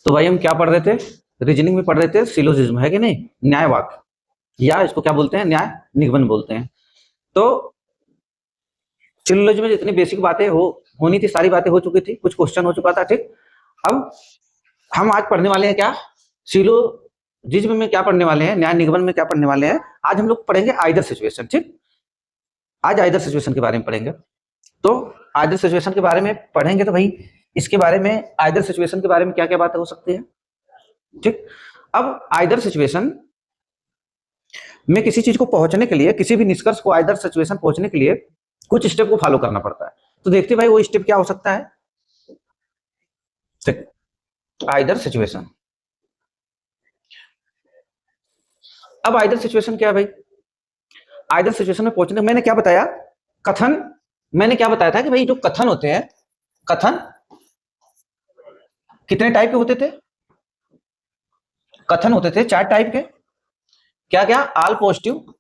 तो भाई हम क्या पढ़ रहे थे, रीजनिंग में पढ़ रहे थे सिलोजिज्म, है कि नहीं, न्याय वाक्य, या इसको क्या बोलते हैं, न्याय निगमन बोलते हैं। तो सिलोजिज्म में जितनी बेसिक बातें होनी थी सारी बातें हो चुकी थी, कुछ क्वेश्चन हो चुका था, ठीक। अब हम आज पढ़ने वाले हैं क्या, सिलोजिज्म में क्या पढ़ने वाले हैं, न्याय निगमन में क्या पढ़ने वाले हैं। आज हम लोग पढ़ेंगे आइदर सिचुएशन, ठीक। आज आइदर सिचुएशन के बारे में पढ़ेंगे। तो आइदर सिचुएशन के बारे में पढ़ेंगे तो भाई इसके बारे में, आइदर सिचुएशन के बारे में क्या क्या बातें हो सकती है, ठीक। अब आइदर सिचुएशन में किसी चीज को पहुंचने के लिए, किसी भी निष्कर्ष को आइदर सिचुएशन पहुंचने के लिए कुछ स्टेप को फॉलो करना पड़ता है। तो देखते भाई वो स्टेप क्या हो सकता है, ठीक। आइदर सिचुएशन, अब आइदर सिचुएशन क्या है भाई, आइदर सिचुएशन में पहुंचने, मैंने क्या बताया, कथन, मैंने क्या बताया था कि भाई जो कथन होते हैं, कथन कितने टाइप के होते थे, कथन होते थे 4 टाइप के, क्या क्या, all positive,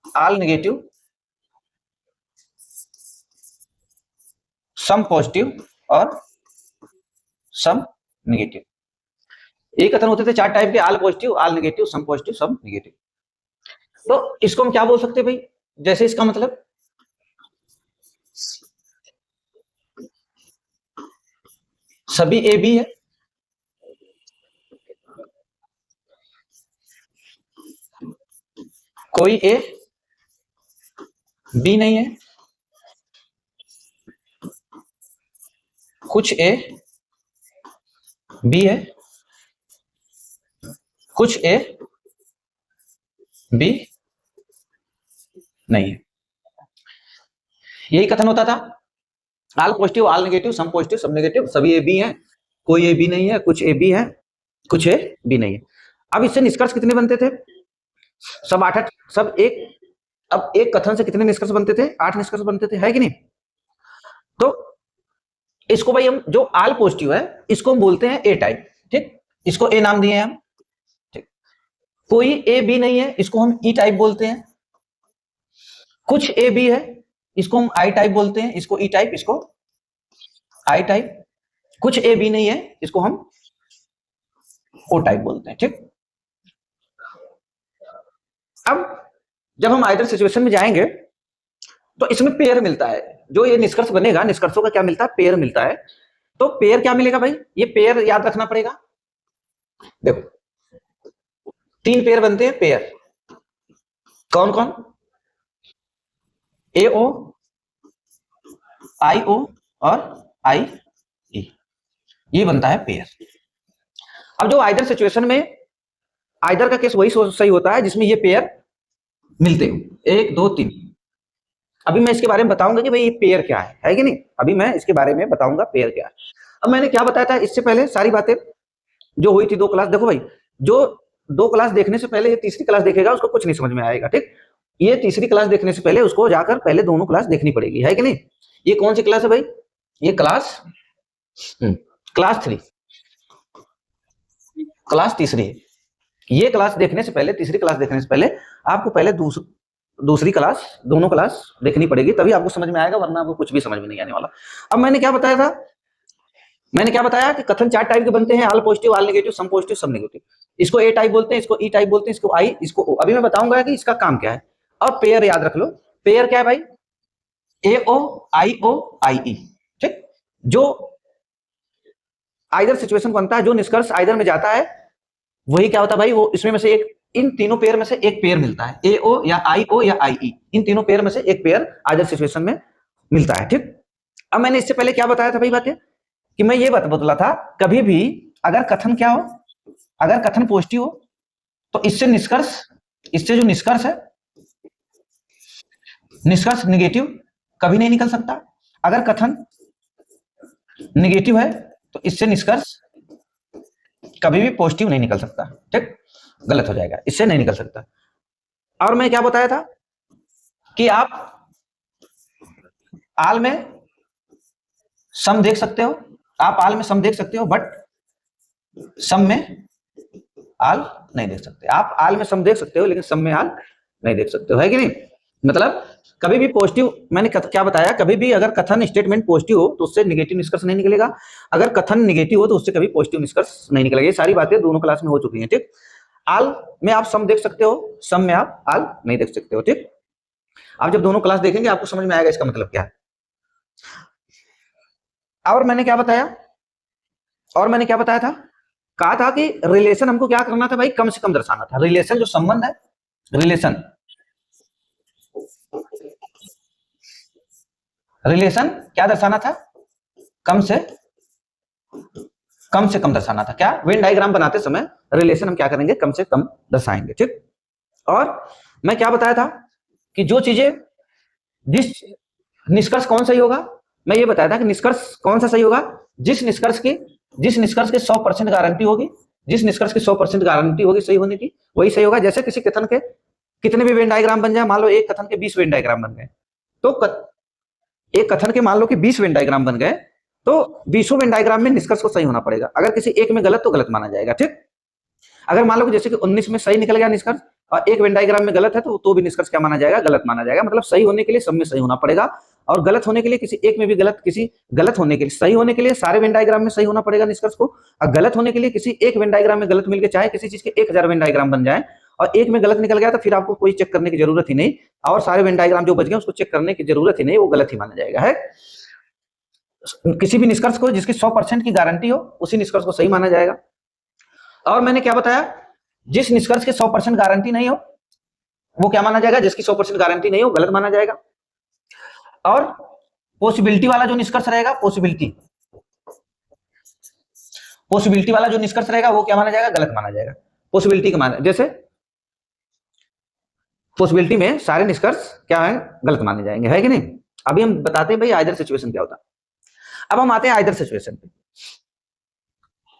all negative, some positive और सम नेगेटिव। ये कथन होते थे 4 टाइप के, all positive, all negative, some positive, some negative. तो इसको हम क्या बोल सकते हैं भाई, जैसे इसका मतलब सभी ए बी है, कोई ए बी नहीं है, कुछ ए बी है, कुछ ए बी नहीं है। यही कथन होता था, all positive, all negative, some positive, some negative, सभी ए बी हैं, कोई ए बी नहीं है, कुछ ए बी है, कुछ ए बी नहीं है। अब इससे निष्कर्ष कितने बनते थे, सब 8, सब एक, अब एक कथन से कितने निष्कर्ष बनते थे, 8 निष्कर्ष बनते थे, है कि नहीं। तो इसको भाई हम, जो ऑल पॉजिटिव है इसको हम बोलते हैं ए टाइप, ठीक, इसको ए नाम दिए हैं हम, ठीक। कोई ए बी नहीं है, इसको हम ई टाइप बोलते हैं। कुछ ए बी है, इसको हम आई टाइप बोलते हैं, इसको ई टाइप, इसको आई टाइप। कुछ ए बी नहीं है, इसको हम ओ टाइप बोलते हैं, ठीक। अब जब हम आइदर सिचुएशन में जाएंगे तो इसमें पेयर मिलता है, जो ये निष्कर्ष बनेगा, निष्कर्षों का क्या मिलता है, पेयर मिलता है। तो पेयर क्या मिलेगा भाई, ये पेयर याद रखना पड़ेगा। देखो 3 पेयर बनते हैं, पेयर कौन कौन, ए ओ, आई ओ और आई ई, ये बनता है पेयर। अब जो आइदर सिचुएशन में, आइदर का केस वही सही होता है जिसमें ये पेयर मिलते हो, 1 2 3। अभी मैं इसके बारे में बताऊंगा कि भाई ये पेयर क्या है कि नहीं, अभी मैं इसके बारे में बताऊंगा पेयर क्या है। अब मैंने क्या बताया था इससे पहले, सारी बातें जो हुई थी 2 क्लास, देखो भाई जो 2 क्लास देखने से पहले ये तीसरी क्लास देखेगा उसको कुछ नहीं समझ में आएगा, ठीक। ये तीसरी क्लास देखने से पहले उसको जाकर पहले दोनों क्लास देखनी पड़ेगी, है कि नहीं। ये कौन सी क्लास है भाई, ये क्लास क्लास 3, क्लास तीसरी है। ये क्लास देखने से पहले, तीसरी क्लास देखने से पहले आपको पहले दूसरी क्लास, दोनों क्लास देखनी पड़ेगी, तभी आपको समझ में आएगा, वरना आपको कुछ भी समझ में नहीं आने वाला। अब मैंने क्या बताया था, मैंने क्या बताया कि कथन 4 टाइप के बनते हैं, all positive, all negative, some positive, some negative. इसको ए टाइप बोलते हैं, इसको ई टाइप बोलते हैं, इसको आई, इसको ओ। अभी मैं बताऊंगा कि इसका काम क्या है। अब पेयर याद रख लो, पेयर क्या है भाई, ए ओ, आई ओ, आई ई, ठीक। जो आइदर सिचुएशन बनता है, जो निष्कर्ष आइदर में जाता है, वही क्या होता है भाई, वो इसमें में से एक, इन तीनों पेयर में से एक पेयर मिलता है, ए ओ या आई ओ या आई ई, इन तीनों पेयर में से एक पेयर आइदर सिचुएशन में मिलता है, ठीक। अब मैंने इससे पहले क्या बताया था भाई बातें, कि मैं ये बतला था, कभी भी अगर कथन क्या हो, अगर कथन पॉजिटिव हो तो इससे निष्कर्ष, इससे जो निष्कर्ष है, निष्कर्ष नेगेटिव कभी नहीं निकल सकता। अगर कथन नेगेटिव है तो इससे निष्कर्ष कभी भी पॉजिटिव नहीं निकल सकता, ठीक, गलत हो जाएगा, इससे नहीं निकल सकता। और मैं क्या बताया था कि आप आल में सम देख सकते हो, आप आल में सम देख सकते हो, बट सम में आल नहीं देख सकते। आप आल में सम देख सकते हो लेकिन सम में आल नहीं देख सकते हो, है कि नहीं। मतलब कभी भी पॉजिटिव, मैंने क्या बताया, कभी भी अगर कथन स्टेटमेंट पॉजिटिव हो तो उससे नेगेटिव निष्कर्ष नहीं निकलेगा, अगर कथन नेगेटिव हो तो उससे कभी पॉजिटिव निष्कर्ष नहीं निकलेगा। ये सारी बातें दोनों क्लास में हो चुकी हैं, ठीक। आल में आप सम देख सकते हो, सम में आप आल नहीं देख सकते हो, ठीक। आप जब दोनों क्लास देखेंगे आपको समझ में आएगा इसका मतलब क्या है। और मैंने क्या बताया, था, कहा था कि रिलेशन हमको क्या करना था भाई, कम से कम दर्शाना था। रिलेशन जो संबंध है, रिलेशन क्या दर्शाना था, कम से कम दर्शाना था। क्या, वेन डायग्राम बनाते समय रिलेशन हम क्या करेंगे, कम से कम दर्शाएंगे, ठीक। और मैं क्या बताया था कि जो चीजें, जिस निष्कर्ष कौन सही होगा, मैं ये बताया था कि निष्कर्ष कौन सा सही होगा, जिस निष्कर्ष की 100% गारंटी होगी, जिस निष्कर्ष की 100% गारंटी होगी सही होने की, वही सही होगा। जैसे किसी कथन के कितने भी वेन डायग्राम बन जाए, मान लो एक कथन के 20 वेन डायग्राम बन गए, तो एक कथन के मान लो कि 20 वेन डायग्राम बन गए, तो 20 वेन डायग्राम में निष्कर्ष को सही होना पड़ेगा। अगर किसी एक में गलत तो गलत माना जाएगा, ठीक। अगर मान लो कि जैसे कि 19 में सही निकल गया निष्कर्ष और एक वेन डायग्राम में गलत है, तो भी निष्कर्ष क्या माना जाएगा, गलत माना जाएगा। मतलब सही होने के लिए सब में सही होना पड़ेगा, और गलत होने के लिए किसी एक में भी गलत, किसी गलत होने के लिए, सही होने के लिए सारे वेन डायग्राम में सही होना पड़ेगा निष्कर्ष को, और गलत होने के लिए किसी एक वेन डायग्राम में गलत मिलकर, चाहे किसी चीज के 1000 वेन डायग्राम बन जाए और एक में गलत निकल गया तो फिर आपको कोई चेक करने की जरूरत ही नहीं, और सारे वेन डायग्राम जो बच गए उसको चेक करने की जरूरत ही नहीं, वो गलत ही माना जाएगा। है किसी भी निष्कर्ष को जिसकी 100% की गारंटी हो, उसी निष्कर्ष को सही माना जाएगा। और मैंने क्या बताया, जिस निष्कर्ष के 100% गारंटी नहीं हो वो क्या माना जाएगा, जिसकी 100% गारंटी नहीं हो गलत माना जाएगा। और पॉसिबिलिटी वाला जो निष्कर्ष रहेगा, पॉसिबिलिटी वाला जो निष्कर्ष रहेगा वो क्या माना जाएगा, गलत माना जाएगा। पॉसिबिलिटी का माना, जैसे पॉसिबिलिटी में सारे निष्कर्ष क्या है, गलत माने जाएंगे, है कि नहीं। अभी हम बताते हैं भाई आइदर सिचुएशन क्या होता है। अब हम आते हैं आइदर सिचुएशन पे।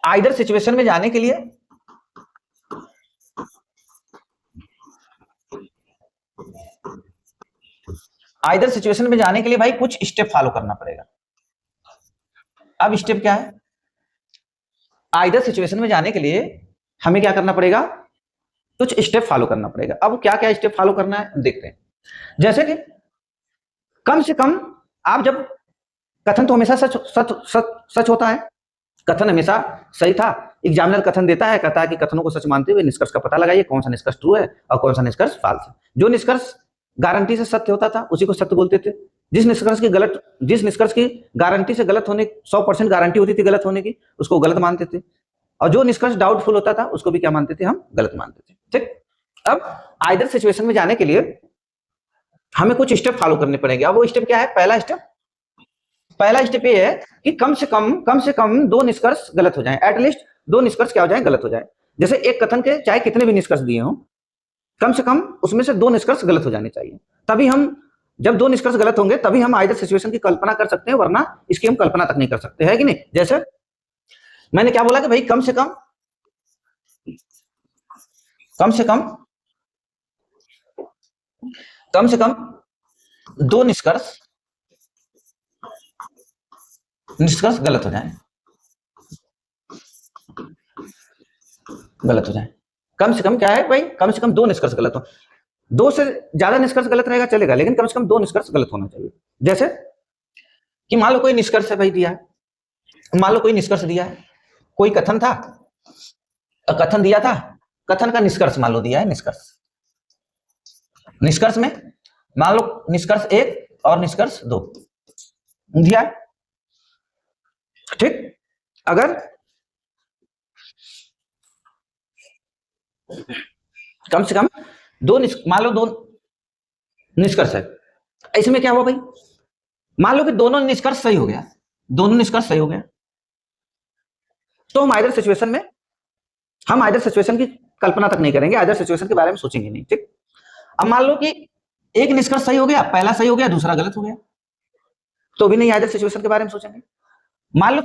आइदर सिचुएशन में जाने के लिए भाई कुछ स्टेप फॉलो करना पड़ेगा। अब स्टेप क्या है, आइदर सिचुएशन में जाने के लिए हमें क्या करना पड़ेगा, कुछ स्टेप फॉलो करना पड़ेगा। अब क्या क्या स्टेप फॉलो करना है देखते हैं। जैसे कि कम से कम आप जब, कथन तो हमेशा सच होता है, कथन हमेशा सही था। एग्जामिनर कथन देता है, कहता है कि कथनों को सच मानते हुए निष्कर्ष का पता लगाइए, कौन सा निष्कर्ष ट्रू है और कौन सा निष्कर्ष फॉल्स है। जो निष्कर्ष गारंटी से सत्य होता था उसी को सत्य बोलते थे। जिस निष्कर्ष की गारंटी से गलत होने, 100% गारंटी होती थी गलत होने की, उसको गलत मानते थे। और जो निष्कर्ष डाउटफुल होता था उसको भी क्या मानते थे, हम गलत मानते थे, ठीक। अब आइदर सिचुएशन में जाने के लिए हमें कुछ स्टेप फॉलो करने पड़ेंगे। अब वो स्टेप क्या है, पहला स्टेप ये है कि कम से कम 2 निष्कर्ष गलत हो जाएं, एटलीस्ट 2 निष्कर्ष क्या हो जाएं, गलत हो जाएं। जैसे एक कथन के चाहे कितने भी निष्कर्ष दिए हों, कम से कम उसमें से 2 निष्कर्ष गलत हो जाने चाहिए। तभी हम, जब 2 निष्कर्ष गलत होंगे तभी हम आइदर सिचुएशन की कल्पना कर सकते हैं, वरना इसकी हम कल्पना तक नहीं कर सकते, है कि नहीं। जैसे मैंने क्या बोला कि भाई कम से कम 2 निष्कर्ष गलत हो जाए, कम से कम क्या है भाई, कम से कम 2 निष्कर्ष गलत हो। 2 से ज्यादा निष्कर्ष गलत रहेगा चलेगा, लेकिन कम से कम 2 निष्कर्ष गलत होना चाहिए। जैसे कि मान लो कोई निष्कर्ष है भाई दिया है, कोई कथन था, कथन दिया था, कथन का निष्कर्ष मान लो दिया है, निष्कर्ष में मान लो निष्कर्ष 1 और निष्कर्ष 2 दिया है, ठीक। अगर कम से कम मान लो 2 निष्कर्ष है, इसमें क्या हुआ भाई, मान लो कि दोनों निष्कर्ष सही हो गया, तो हम आइदर सिचुएशन की कल्पना तक नहीं करेंगे, आइदर सिचुएशन के बारे में सोचेंगे नहीं, ठीक। अब मान लो कि एक निष्कर्ष सही हो गया, पहला सही हो गया दूसरा गलत हो गया, तो भी नहीं आइदर सिचुएशन के बारे में सोचेंगे। मान लो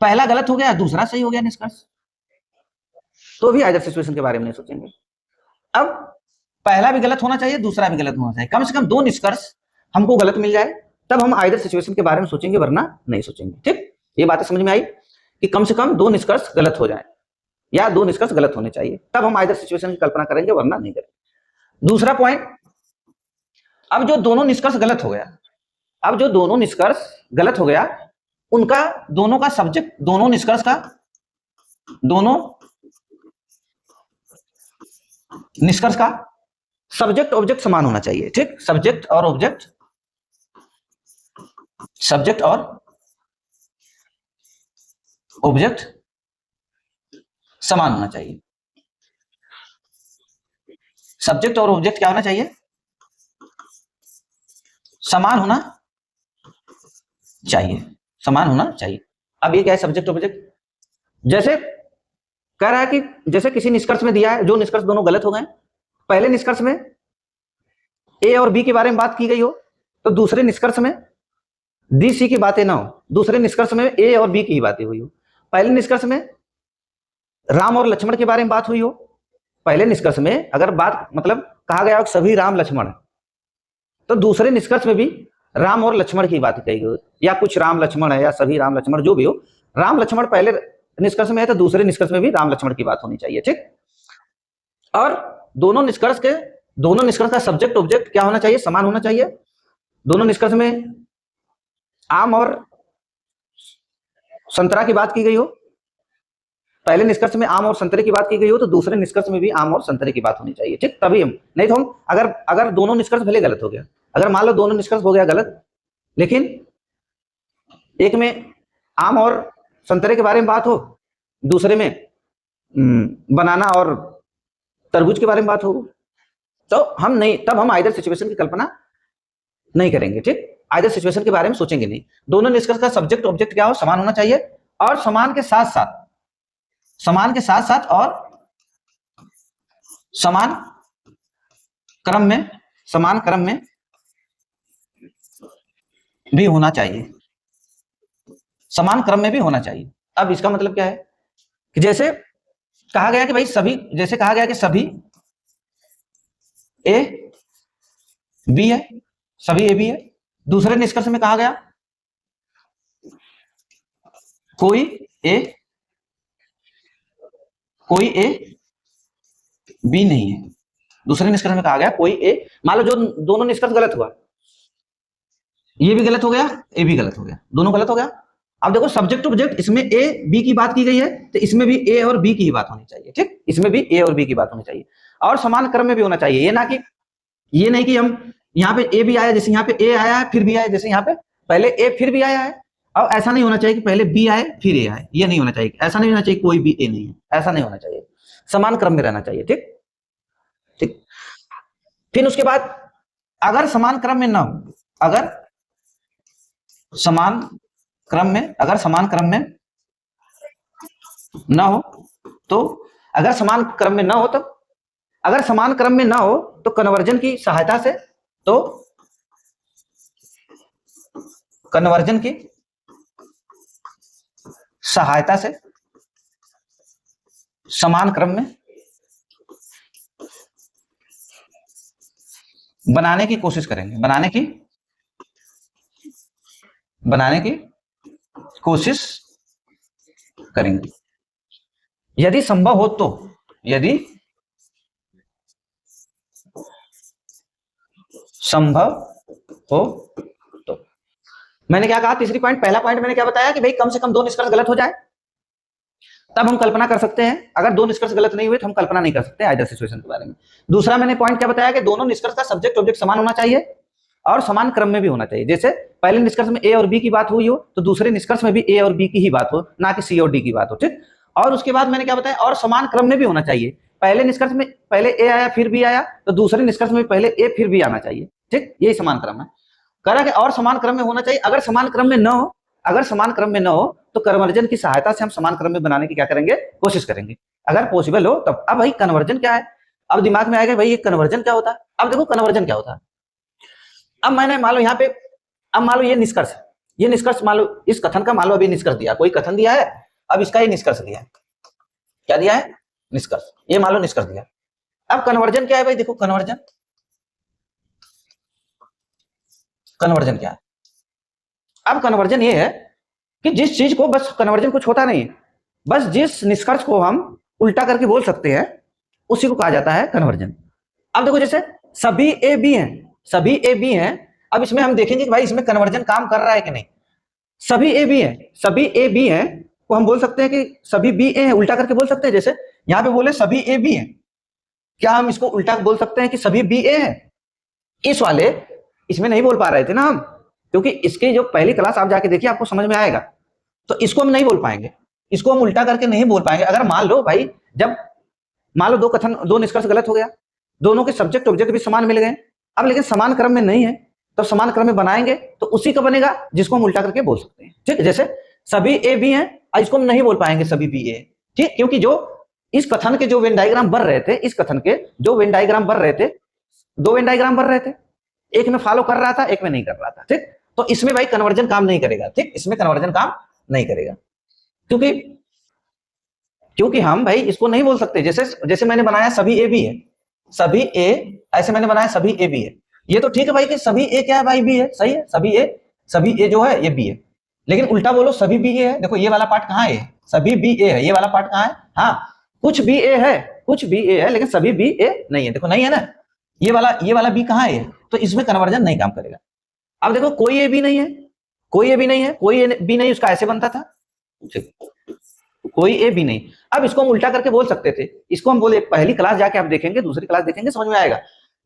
पहला गलत हो गया दूसरा सही हो गया निष्कर्ष, तो भी आइदर सिचुएशन के बारे में नहीं सोचेंगे। अब पहला भी गलत होना चाहिए, दूसरा भी गलत होना चाहिए, कम से कम 2 निष्कर्ष हमको गलत मिल जाए, तब हम आइदर सिचुएशन के बारे में सोचेंगे, वरना नहीं सोचेंगे, ठीक। ये बातें समझ में आई कि कम से कम 2 निष्कर्ष गलत हो जाए या 2 निष्कर्ष गलत होने चाहिए, तब हम आइदर सिचुएशन की कल्पना करेंगे, वरना नहीं करेंगे। दूसरा पॉइंट, अब जो दोनों निष्कर्ष गलत हो गया, अब जो दोनों निष्कर्ष गलत हो गया, उनका दोनों का सब्जेक्ट, दोनों निष्कर्ष का, दोनों निष्कर्ष का सब्जेक्ट ऑब्जेक्ट समान होना चाहिए। ठीक, सब्जेक्ट और ऑब्जेक्ट, सब्जेक्ट और ऑब्जेक्ट समान होना चाहिए। सब्जेक्ट और ऑब्जेक्ट क्या होना चाहिए? समान होना चाहिए, समान होना चाहिए। अब ये क्या है सब्जेक्ट ऑब्जेक्ट? जैसे कह रहा है कि जैसे किसी निष्कर्ष में दिया है, जो निष्कर्ष दोनों गलत हो गए, पहले निष्कर्ष में ए और बी के बारे में बात की गई हो, तो दूसरे निष्कर्ष में डी सी की बातें ना हो, दूसरे निष्कर्ष में ए और बी की ही बातें हुई हो। पहले निष्कर्ष में राम और लक्ष्मण के बारे में बात हुई हो, पहले निष्कर्ष में अगर बात मतलब कहा गया हो सभी राम लक्ष्मण, तो दूसरे निष्कर्ष में भी राम और लक्ष्मण की बात कही गई, या कुछ राम लक्ष्मण है या सभी राम लक्ष्मण, जो भी हो, राम लक्ष्मण पहले निष्कर्ष में है तो दूसरे निष्कर्ष में भी राम लक्ष्मण की बात होनी चाहिए। ठीक, और दोनों निष्कर्ष का सब्जेक्ट ऑब्जेक्ट क्या होना चाहिए? समान होना चाहिए। दोनों निष्कर्ष में आम और संतरा की बात की गई हो, पहले निष्कर्ष में आम और संतरे की बात की गई हो, तो दूसरे निष्कर्ष में भी आम और संतरे की बात होनी चाहिए। ठीक, तभी हम, नहीं तो हम अगर दोनों निष्कर्ष भले गलत हो गया, अगर मान लो दोनों निष्कर्ष हो गया गलत, लेकिन एक में आम और संतरे के बारे में बात हो, दूसरे में बनाना और तरबूज के बारे में बात हो, तो हम नहीं, तब हम आइदर सिचुएशन की कल्पना नहीं करेंगे। ठीक, आइदर सिचुएशन के बारे में सोचेंगे नहीं। दोनों निष्कर्ष का सब्जेक्ट ऑब्जेक्ट क्या हो? समान होना चाहिए, और समान के साथ साथ और समान क्रम में भी होना चाहिए, समान क्रम में भी होना चाहिए। अब इसका मतलब क्या है कि जैसे कहा गया कि भाई सभी, जैसे कहा गया कि सभी ए बी है, सभी ए बी है, दूसरे निष्कर्ष में कहा गया कोई ए बी नहीं है, दूसरे निष्कर्ष में कहा गया कोई ए, मान लो जो दोनों निष्कर्ष गलत हुआ, ये भी गलत हो गया, ए भी गलत हो गया, दोनों गलत हो गया। अब देखो सब्जेक्ट ऑब्जेक्ट, इसमें ए बी की बात की गई है, तो इसमें भी ए और बी की ही बात होनी चाहिए। ठीक, इसमें भी ए और बी की बात होनी चाहिए, और समान क्रम में भी होना चाहिए। ये नहीं कि हम यहाँ पे ए भी आया जैसे यहाँ पे ए आया है, फिर बी आया जैसे यहाँ पे पहले ए फिर बी आया है। अब ऐसा नहीं होना चाहिए कि पहले बी आए फिर ए आए, ये नहीं होना चाहिए, ऐसा नहीं होना चाहिए कोई भी ए नहीं है, ऐसा नहीं होना चाहिए, समान क्रम में रहना चाहिए। ठीक ठीक, फिर उसके बाद अगर समान क्रम में ना हो, अगर समान क्रम में ना हो, तो अगर समान क्रम में ना हो, तो अगर समान क्रम में ना हो तो कन्वर्जन की सहायता से, तो कन्वर्जन की सहायता से समान क्रम में बनाने की कोशिश करेंगे, बनाने की कोशिश करेंगे, यदि संभव हो तो, यदि संभव हो तो। मैंने क्या कहा तीसरी पॉइंट, पहला पॉइंट मैंने क्या बताया कि भाई कम से कम दो निष्कर्ष गलत हो जाए, तब हम कल्पना कर सकते हैं। अगर दो निष्कर्ष गलत नहीं हुए तो हम कल्पना नहीं कर सकते आइदर सिचुएशन के बारे में। दूसरा मैंने पॉइंट क्या बताया कि दोनों निष्कर्ष का सब्जेक्ट ऑब्जेक्ट समान होना चाहिए और समान क्रम में भी होना चाहिए। जैसे पहले निष्कर्ष में ए और बी की बात हुई हो, तो दूसरे निष्कर्ष में भी ए और बी की ही बात हो, ना कि सी और डी की बात हो। ठीक, और उसके बाद मैंने क्या बताया, और समान क्रम में भी होना चाहिए। पहले निष्कर्ष में पहले ए आया फिर बी आया, तो दूसरे निष्कर्ष में पहले ए फिर बी आना चाहिए। ठीक, यही समान क्रम है। कह रहा है और समान क्रम में होना चाहिए। अगर समान क्रम में न हो, तो कन्वर्जन की सहायता से हम समान क्रम में बनाने की क्या करेंगे, कोशिश करेंगे, अगर पॉसिबल हो तब। अब भाई कन्वर्जन क्या है, अब दिमाग में आएगा भाई ये कन्वर्जन क्या होता है। अब देखो कन्वर्जन क्या होता है। अब मैंने मान लो यहाँ पे, अब मान लो ये निष्कर्ष मान लो इस कथन का, मान लो अभी निष्कर्ष दिया, कोई कथन दिया है, अब इसका ये निष्कर्ष दिया है, क्या दिया है, निष्कर्ष, ये मान लो निष्कर्ष दिया। अब कन्वर्जन क्या है भाई, देखो कन्वर्जन क्या है। अब कन्वर्जन ये है कि जिस चीज को, बस कन्वर्जन कुछ होता नहीं है, बस जिस निष्कर्ष को हम उल्टा करके बोल सकते हैं उसी को कहा जाता है कन्वर्जन। अब देखो जैसे सभी ए बी हैं, सभी ए बी हैं। अब इसमें हम देखेंगे कि भाई इसमें कन्वर्जन काम कर रहा है कि नहीं। सभी ए बी है, सभी ए बी है तो हम बोल सकते हैं कि सभी बी ए है, उल्टा करके बोल सकते हैं। जैसे यहाँ पे बोले सभी ए बी है, क्या हम इसको उल्टा बोल सकते हैं कि सभी बी ए है? इस वाले इसमें नहीं बोल पा रहे थे ना हम, क्योंकि इसकी जो पहली क्लास आप जाके देखिए आपको समझ में आएगा। तो इसको हम नहीं बोल पाएंगे, इसको हम उल्टा करके नहीं बोल पाएंगे। अगर मान लो भाई, जब मान लो दो निष्कर्ष गलत हो गया, दोनों के सब्जेक्ट ऑब्जेक्ट भी समान मिल गए, अब लेकिन समान क्रम में नहीं है, तो समान क्रम में बनाएंगे तो उसी का बनेगा जिसको हम उल्टा करके बोल सकते हैं। ठीक, जैसे सभी ए बी हैं, इसको हम नहीं बोल पाएंगे सभी बी ए। ठीक, क्योंकि जो इस कथन के जो वेन डायग्राम बन रहे थे, इस कथन के जो वेन डायग्राम बन रहे थे, दो वेन डायग्राम बन रहे थे, एक में फॉलो कर रहा था, एक में नहीं कर रहा था। ठीक, तो इसमें भाई कन्वर्जन काम नहीं करेगा। ठीक, इसमें कन्वर्जन काम नहीं करेगा, क्योंकि हम भाई इसको नहीं बोल सकते। जैसे मैंने बनाया सभी ए बी है, सभी ए, ऐसे मैंने बनाया सभी ए बी है, ये तो ठीक है भाई कि सभी ए क्या है भाई, बी है, सही है, सभी ए जो है ये बी है। लेकिन उल्टा बोलो सभी बी ए है, देखो ये वाला पार्ट कहाँ है, सभी बी ए है, ये वाला पार्ट कहाँ है, हाँ कुछ बी ए है, कुछ बी ए है, लेकिन सभी बी ए नहीं है। देखो नहीं है ना, ये वाला बी कहाँ है, तो इसमें कन्वर्जन नहीं काम करेगा। अब देखो कोई ए बी नहीं है, कोई ए बी नहीं है, कोई ए बी नहीं, उसका ऐसे बनता था, कोई ए बी नहीं। अब इसको हम उल्टा करके बोल सकते थे, इसको हम बोले, पहली क्लास जाके आप देखेंगे, दूसरी क्लास देखेंगे, समझ में आएगा।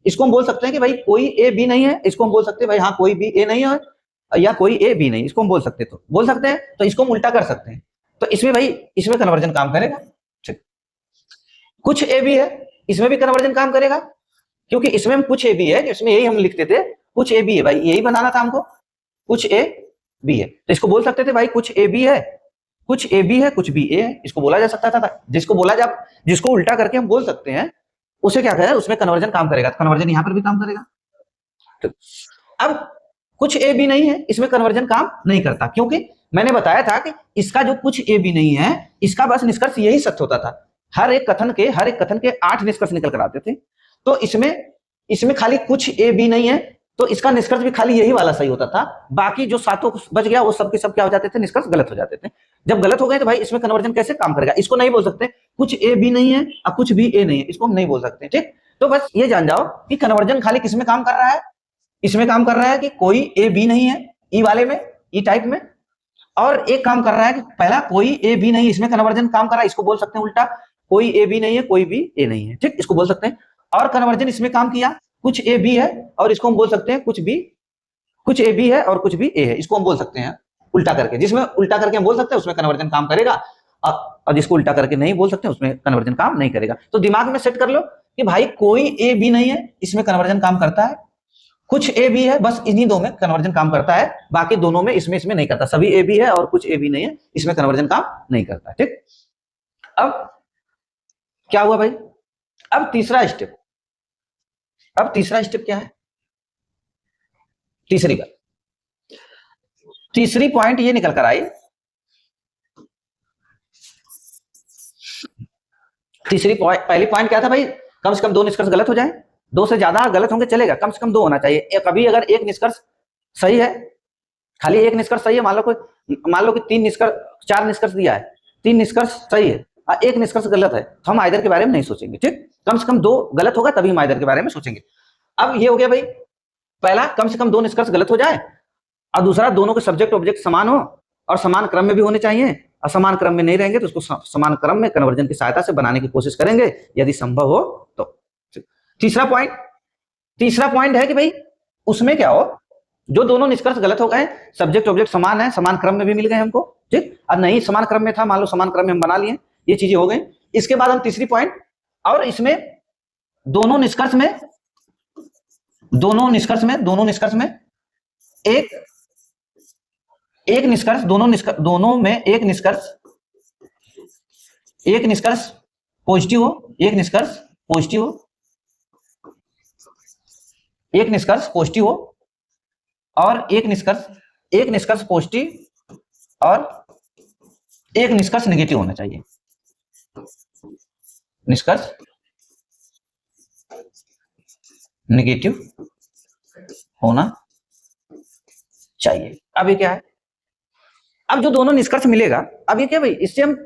इसको हम बोल सकते हैं कि भाई कोई ए बी नहीं है, इसको हम बोल सकते हैं भाई हाँ कोई बी ए नहीं है, या कोई ए बी नहीं, इसको हम बोल सकते हैं, तो इसको हम उल्टा कर सकते हैं। तो इसमें भाई इसमें कन्वर्जन काम करेगा। ठीक, कुछ ए बी है, इसमें भी कन्वर्जन काम करेगा, क्योंकि इसमें हम कुछ ए बी है, इसमें यही हम लिखते थे कुछ ए बी है, भाई यही बनाना था हमको, कुछ ए बी है, तो इसको बोल सकते थे भाई कुछ ए बी है, कुछ ए बी है, कुछ बी ए है, इसको बोला जा सकता था। जिसको उल्टा करके हम बोल सकते हैं उसे क्या कहें, उसमें कन्वर्जन काम करेगा, कन्वर्जन यहां पर भी काम करेगा। तो अब कुछ ए बी नहीं है, इसमें कन्वर्जन काम नहीं करता, क्योंकि मैंने बताया था कि इसका जो कुछ ए बी नहीं है, इसका बस निष्कर्ष यही सत्य होता था। हर एक कथन के 8 निष्कर्ष निकल कर आते थे, तो इसमें खाली कुछ ए बी नहीं है, तो इसका निष्कर्ष भी खाली यही वाला सही होता था। बाकी जो 7 बच गया वो सब के सब क्या हो जाते थे, निष्कर्ष गलत हो जाते थे। जब गलत हो गए तो भाई इसमें कन्वर्जन कैसे काम करेगा, इसको नहीं बोल सकते कुछ ए बी नहीं है और कुछ बी ए नहीं है, इसको हम नहीं बोल सकते। ठीक, तो बस ये जान जाओ कि कन्वर्जन खाली किसमें काम कर रहा है, इसमें काम कर रहा है कि कोई ए बी नहीं है, ई वाले में, ई टाइप में, और एक काम कर रहा है कि पहला कोई ए बी नहीं, इसमें कन्वर्जन काम कर रहा है, इसको बोल सकते हैं उल्टा कोई ए बी नहीं है, कोई बी ए नहीं है। ठीक, इसको बोल सकते हैं। और कन्वर्जन इसमें काम किया, कुछ ए बी है और इसको हम बोल सकते हैं कुछ ए बी है और कुछ बी ए है, इसको हम बोल सकते हैं उल्टा करके। जिसमें उल्टा करके हम बोल सकते हैं उसमें कन्वर्जन काम करेगा, और जिसको उल्टा करके नहीं बोल सकते उसमें कन्वर्जन काम नहीं करेगा। तो दिमाग में सेट कर लो कि भाई कोई ए बी नहीं है, इसमें कन्वर्जन काम करता है, कुछ ए बी है, बस इन्हीं दो में कन्वर्जन काम करता है, बाकी दोनों में इसमें नहीं करता। सभी ए बी है और कुछ ए बी नहीं है, इसमें कन्वर्जन काम नहीं करता। ठीक, अब क्या हुआ भाई, अब तीसरा स्टेप क्या है, तीसरी पॉइंट ये निकल कर आई। पहली पॉइंट क्या था भाई, कम से कम 2 निष्कर्ष गलत हो जाए, 2 से ज्यादा गलत होंगे चलेगा, कम से कम 2 होना चाहिए। कभी अगर एक निष्कर्ष सही है, खाली एक निष्कर्ष सही है, मान लो कि 4 निष्कर्ष दिया है, 3 निष्कर्ष सही है और 1 निष्कर्ष गलत है, तो हम आइदर के बारे में नहीं सोचेंगे। ठीक, कम से कम 2 गलत होगा तभी हम आइदर के बारे में सोचेंगे। अब ये हो गया भाई, पहला कम से कम 2 निष्कर्ष गलत हो जाए, और दूसरा दोनों के सब्जेक्ट ऑब्जेक्ट समान हो और समान क्रम में भी होने चाहिए, और समान क्रम में नहीं रहेंगे तो उसको समान क्रम में कन्वर्जन की सहायता से बनाने की कोशिश करेंगे यदि संभव हो तो। तीसरा पॉइंट है कि भाई उसमें क्या हो, जो दोनों निष्कर्ष गलत हो गए, सब्जेक्ट ऑब्जेक्ट समान है, समान क्रम में भी मिल गए हमको। ठीक, और नहीं समान क्रम में था, मान लो समान क्रम में हम बना लिए, ये चीजें हो गई। इसके बाद हम तीसरी पॉइंट, और इसमें दोनों निष्कर्ष में एक निष्कर्ष दोनों में एक निष्कर्ष पॉजिटिव हो, एक निष्कर्ष पॉजिटिव हो, और एक निष्कर्ष पॉजिटिव और एक निष्कर्ष नेगेटिव होना चाहिए, निष्कर्ष नेगेटिव होना चाहिए। अब ये क्या है, अब जो दोनों निष्कर्ष मिलेगा, अब ये क्या भाई, इससे हम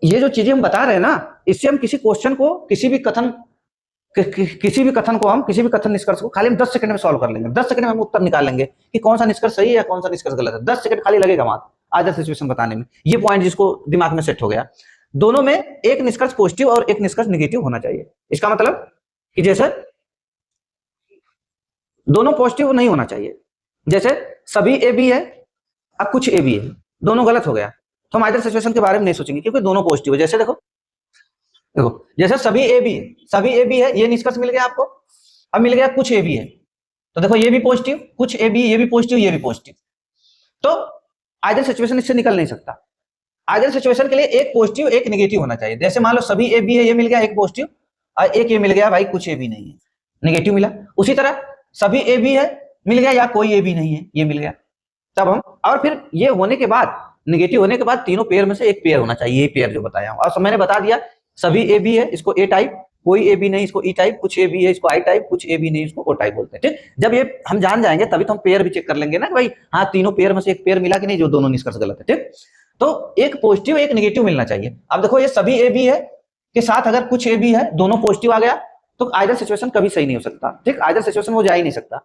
ये जो चीजें हम बता रहे हैं ना, इससे हम किसी क्वेश्चन को, किसी भी कथन किसी भी कथन को हम, किसी भी कथन निष्कर्ष को खाली हम 10 सेकंड में सॉल्व कर लेंगे, 10 सेकंड में हम उत्तर निकाल लेंगे कि कौन सा निष्कर्ष सही है या कौन सा निष्कर्ष गलत है। 10 सेकंड खाली लगेगा मात्र आदर्श सिचुएशन बताने में। ये पॉइंट जिसको दिमाग में सेट हो गया, दोनों में एक निष्कर्ष पॉजिटिव और एक निष्कर्ष नेगेटिव होना चाहिए। इसका मतलब कि जैसे दोनों पॉजिटिव नहीं होना चाहिए, जैसे सभी ए बी है अब कुछ ए बी है, दोनों गलत हो गया तो हम आइदर सिचुएशन के बारे में नहीं सोचेंगे क्योंकि दोनों पॉजिटिव है। जैसे देखो जैसे सभी ए बी है, ये निष्कर्ष मिल गया आपको। अब मिल गया कुछ ए बी है, तो देखो ये भी पॉजिटिव, कुछ ए बी, ये भी पॉजिटिव, ये भी पॉजिटिव, तो आइदर सिचुएशन इससे निकल नहीं सकता। आइदर सिचुएशन के लिए एक पॉजिटिव एक नेगेटिव होना चाहिए। जैसे मान लो सभी ए बी है, ये मिल गया एक पॉजिटिव, और एक ये मिल गया भाई कुछ ए बी नहीं है, नेगेटिव मिला। उसी तरह सभी ए बी है मिल गया या कोई ए बी नहीं है, ये मिल गया। तब हम, और फिर ये होने के बाद, नेगेटिव होने के बाद तीनों पेयर में से एक पेयर होना चाहिए, ये पेयर जो बताया हूं। और मैंने बता दिया सभी ए बी है इसको ए टाइप, कोई ए बी नहीं इसको ई टाइप, कुछ ए बी है इसको आई टाइप, कुछ ए बी नहीं इसको ओ टाइप बोलते हैं। ठीक, जब ये हम जान जाएंगे तभी तो हम पेयर भी चेक कर लेंगे ना भाई, हाँ तीनों पेयर में से एक पेयर मिला कि नहीं जो दोनों निष्कर्ष गलत है। ठीक, तो एक पॉजिटिव एक नेगेटिव मिलना चाहिए। अब देखो ये सभी ए बी है के साथ अगर कुछ ए बी है, दोनों पॉजिटिव आ गया तो आइदर सिचुएशन कभी सही नहीं हो सकता। ठीक, आइदर सिचुएशन वो जा ही नहीं सकता।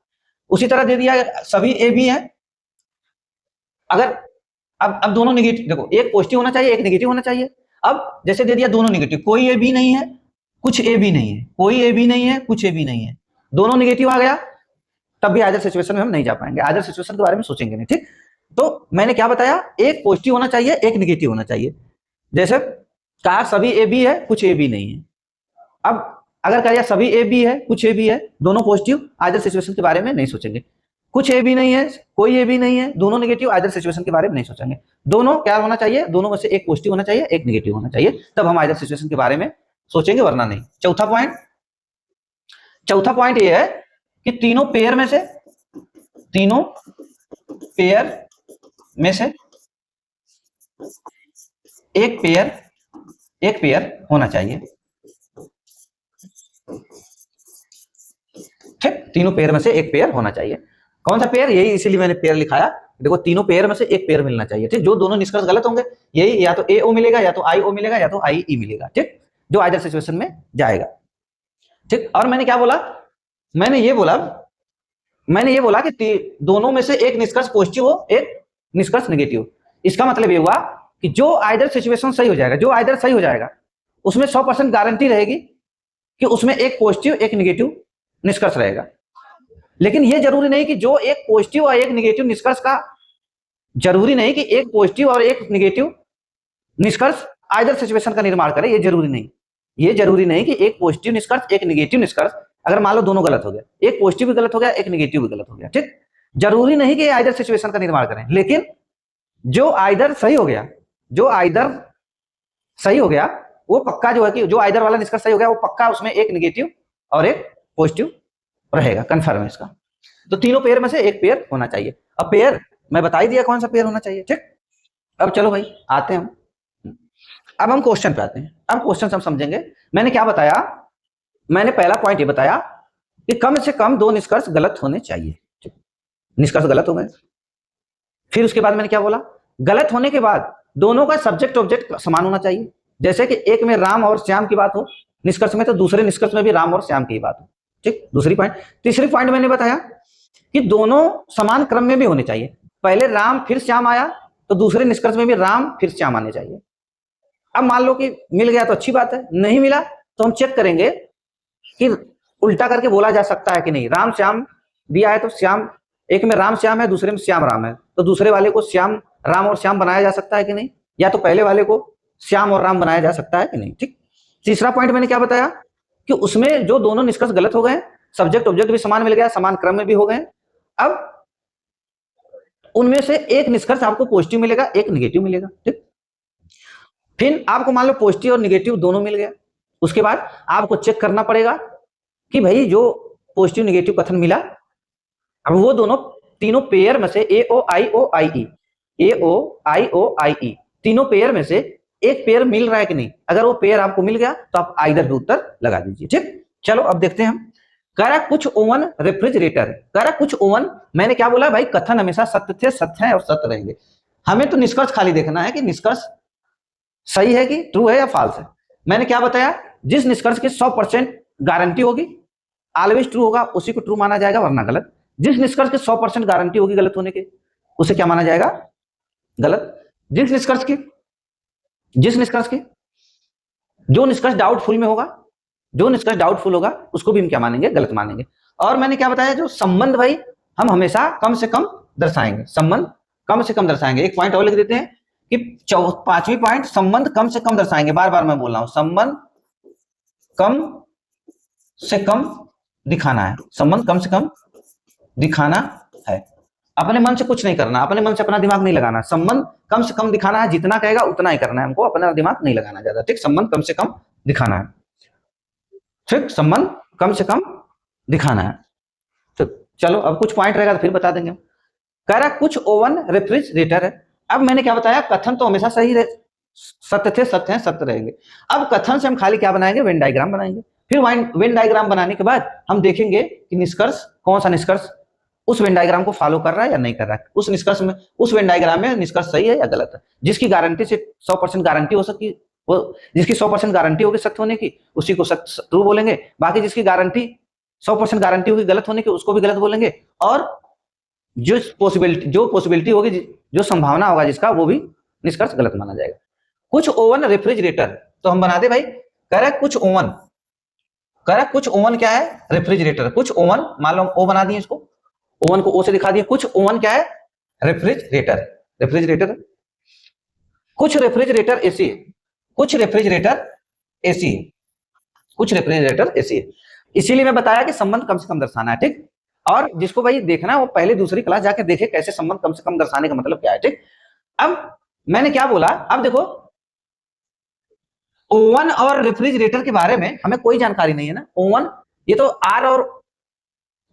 उसी तरह दे दिया सभी ए बी है, अगर अब दोनों नेगेटिव, देखो एक पॉजिटिव होना चाहिए एक नेगेटिव होना चाहिए। अब जैसे दे दिया दोनों नेगेटिव, कोई ए बी नहीं है कुछ ए बी नहीं है, कोई ए बी नहीं है कुछ ए बी नहीं है, दोनों नेगेटिव आ गया, तब भी आइदर सिचुएशन में हम नहीं जा पाएंगे, आइदर सिचुएशन के बारे में सोचेंगे नहीं। ठीक, तो मैंने क्या बताया, एक पॉजिटिव होना चाहिए एक नेगेटिव होना चाहिए। जैसे कहा सभी ए बी है कुछ ए बी नहीं है, अब अगर कहा सभी ए बी है कुछ ए बी है, दोनों पॉजिटिव, आइदर सिचुएशन के बारे में नहीं सोचेंगे। कुछ ए बी नहीं है कोई ए बी नहीं है, दोनों नेगेटिव, आइदर सिचुएशन के बारे में नहीं सोचेंगे। दोनों क्या होना चाहिए, दोनों में से एक पॉजिटिव होना चाहिए एक नेगेटिव होना चाहिए, तब हम आइदर सिचुएशन के बारे में सोचेंगे, वरना नहीं। चौथा पॉइंट ये है कि तीनों पेयर में से एक पेयर होना चाहिए। ठीक, तीनों पेयर में से एक पेयर होना चाहिए। कौन सा पेयर, यही इसीलिए मैंने पेयर लिखाया। देखो तीनों पेयर में से एक पेयर मिलना चाहिए। ठीक, जो दोनों निष्कर्ष गलत होंगे यही, या तो ए ओ मिलेगा या तो आई ओ मिलेगा या तो आई ई मिलेगा। ठीक, जो आइदर सिचुएशन में जाएगा। ठीक, और मैंने क्या बोला, मैंने ये बोला कि दोनों में से एक निष्कर्ष पॉजिटिव हो एक निष्कर्ष नेगेटिव। इसका मतलब ये हुआ कि जो आइदर सिचुएशन सही हो जाएगा, जो आइदर सही हो जाएगा उसमें 100% गारंटी रहेगी कि उसमें एक पॉजिटिव एक नेगेटिव निष्कर्ष रहेगा। लेकिन ये जरूरी नहीं कि जो एक पॉजिटिव और एक नेगेटिव निष्कर्ष का, जरूरी नहीं कि एक पॉजिटिव और एक नेगेटिव निष्कर्ष आइदर सिचुएशन का निर्माण करे। ये जरूरी नहीं कि एक पॉजिटिव निष्कर्ष एक नेगेटिव निष्कर्ष, अगर मान लो दोनों गलत हो गया, एक पॉजिटिव भी गलत हो गया एक नेगेटिव भी गलत हो गया, ठीक, जरूरी नहीं कि आइदर सिचुएशन का निर्माण करें। लेकिन जो आइदर सही हो गया वो पक्का जो है कि जो आइदर वाला निष्कर्ष सही हो गया वो पक्का उसमें एक नेगेटिव और एक पॉजिटिव रहेगा, कंफर्म है इसका। तो तीनों पेयर में से एक पेयर होना चाहिए। अब पेयर मैं बता ही दिया कौन सा पेयर होना चाहिए। ठीक, अब चलो भाई आते हैं अब हम क्वेश्चन पे आते हैं। अब क्वेश्चन हम समझेंगे। मैंने क्या बताया, मैंने पहला पॉइंट ये बताया कि कम से कम दो निष्कर्ष गलत होने चाहिए। निष्कर्ष गलत हो गए, फिर उसके बाद मैंने क्या बोला, गलत होने के बाद दोनों का सब्जेक्ट ऑब्जेक्ट समान होना चाहिए। जैसे कि एक में राम और श्याम की बात हो निष्कर्ष में, तो दूसरे निष्कर्ष में भी राम और श्याम की बात हो। ठीक, दूसरी पॉइंट। तीसरी पॉइंट मैंने बताया कि दोनों समान क्रम में भी होने चाहिए। पहले राम फिर श्याम आया तो दूसरे निष्कर्ष में भी राम फिर श्याम आने चाहिए। अब मान लो कि मिल गया तो अच्छी बात है, नहीं मिला तो हम चेक करेंगे कि उल्टा करके बोला जा सकता है कि नहीं। राम श्याम दिया है तो श्याम, एक में राम श्याम है दूसरे में श्याम राम है, तो दूसरे वाले को श्याम राम और श्याम बनाया जा सकता है कि नहीं, या तो पहले वाले को श्याम और राम बनाया जा सकता है कि नहीं। ठीक, तीसरा पॉइंट मैंने क्या बताया कि उसमें जो दोनों निष्कर्ष गलत हो गए, सब्जेक्ट ऑब्जेक्ट भी समान मिल गया, समान क्रम में भी हो गए। अब उनमें से एक निष्कर्ष आपको पॉजिटिव मिलेगा एक नेगेटिव मिलेगा। ठीक, फिर आपको मान लो पॉजिटिव और नेगेटिव दोनों मिल गया, उसके बाद आपको चेक करना पड़ेगा कि भाई जो पॉजिटिव नेगेटिव कथन मिला, अब वो दोनों तीनों पेयर में से ए ओ आई ई तीनों पेयर में से एक पेयर मिल रहा है कि नहीं। अगर वो पेयर आपको मिल गया तो आप आइदर भी उत्तर लगा दीजिए। ठीक, चलो अब देखते हैं हम। कह रहा कुछ ओवन रेफ्रिजरेटर, कह रहा कुछ ओवन। मैंने क्या बोला भाई, कथन हमेशा सत्य थे, सत्य है और सत्य रहेंगे। हमें तो निष्कर्ष खाली देखना है कि निष्कर्ष सही है कि ट्रू है या फॉल्स है। मैंने क्या बताया, जिस निष्कर्ष की 100% गारंटी होगी ऑलवेज ट्रू होगा उसी को ट्रू माना जाएगा, वरना गलत। जिस निष्कर्ष की 100% गारंटी होगी गलत होने की उसे क्या माना जाएगा? गलत। जिस निष्कर्ष की जो निष्कर्ष डाउटफुल में होगा, जो निष्कर्ष डाउटफुल होगा उसको भी हम क्या मानेंगे? गलत मानेंगे। और मैंने क्या बताया, जो संबंध भाई हम हमेशा कम से कम दर्शाएंगे, संबंध कम से कम दर्शाएंगे। एक पॉइंट और लिख देते हैं कि 5वीं पॉइंट, संबंध कम से कम दर्शाएंगे। बार बार मैं बोल रहा हूं, संबंध कम से कम दिखाना है, संबंध कम से कम दिखाना है। अपने मन से कुछ नहीं करना, अपने मन से अपना दिमाग नहीं लगाना, संबंध कम से कम दिखाना है, जितना कहेगा उतना ही करना है हमको, अपना दिमाग नहीं लगाना ज्यादा, ठीक। संबंध कम से कम दिखाना है, ठीक, संबंध कम से कम दिखाना है। तो चलो अब कुछ पॉइंट रहेगा तो फिर बता देंगे। कह रहा कुछ ओवन रेफ्रिजरेटर है। अब मैंने क्या बताया, कथन तो हमेशा सही रहे, सत्य थे सत्य हैं सत्य रहेंगे। अब कथन से हम खाली क्या बनाएंगे? वेन डायग्राम बनाएंगे। फिर वेन डायग्राम बनाने के बाद हम देखेंगे कि निष्कर्ष, कौन सा निष्कर्ष उस वेन डायग्राम को फॉलो कर रहा है या नहीं कर रहा है, उस निष्कर्ष में, उस वेन डायग्राम में निष्कर्ष सही है या गलत है। जिसकी गारंटी से 100% गारंटी हो सकती, वो जिसकी 100% गारंटी होगी सत्य होने की उसी को सत्य ट्रू बोलेंगे। बाकी जिसकी गारंटी 100% गारंटी होगी गलत होने की उसको भी गलत बोलेंगे। और जो पॉसिबिलिटी होगी, जो संभावना होगा जिसका, वो भी निष्कर्ष गलत माना जाएगा। कुछ ओवन रेफ्रिजरेटर, तो हम बना दे भाई। कह रहा है कुछ ओवन, कह रहा है कुछ ओवन क्या है? रेफ्रिजरेटर। कुछ ओवन, मान लो ओ बना दिए इसको, ओवन को ओ से दिखा दिए। कुछ ओवन क्या है? रेफ्रिजरेटर। रेफ्रिजरेटर, कुछ रेफ्रिजरेटर एसी है, कुछ रेफ्रिजरेटर एसी है, कुछ रेफ्रिजरेटर एसी है। इसीलिए मैं बताया कि संबंध कम से कम दर्शाना है, ठीक। और जिसको भाई देखना है वो पहले दूसरी क्लास जाके देखे कैसे संबंध कम से कम दर्शाने का मतलब क्या है, ठीक। अब मैंने क्या बोला, अब देखो ओवन और रेफ्रिजरेटर के बारे में हमें कोई जानकारी नहीं है ना। ओवन, ये तो आर, और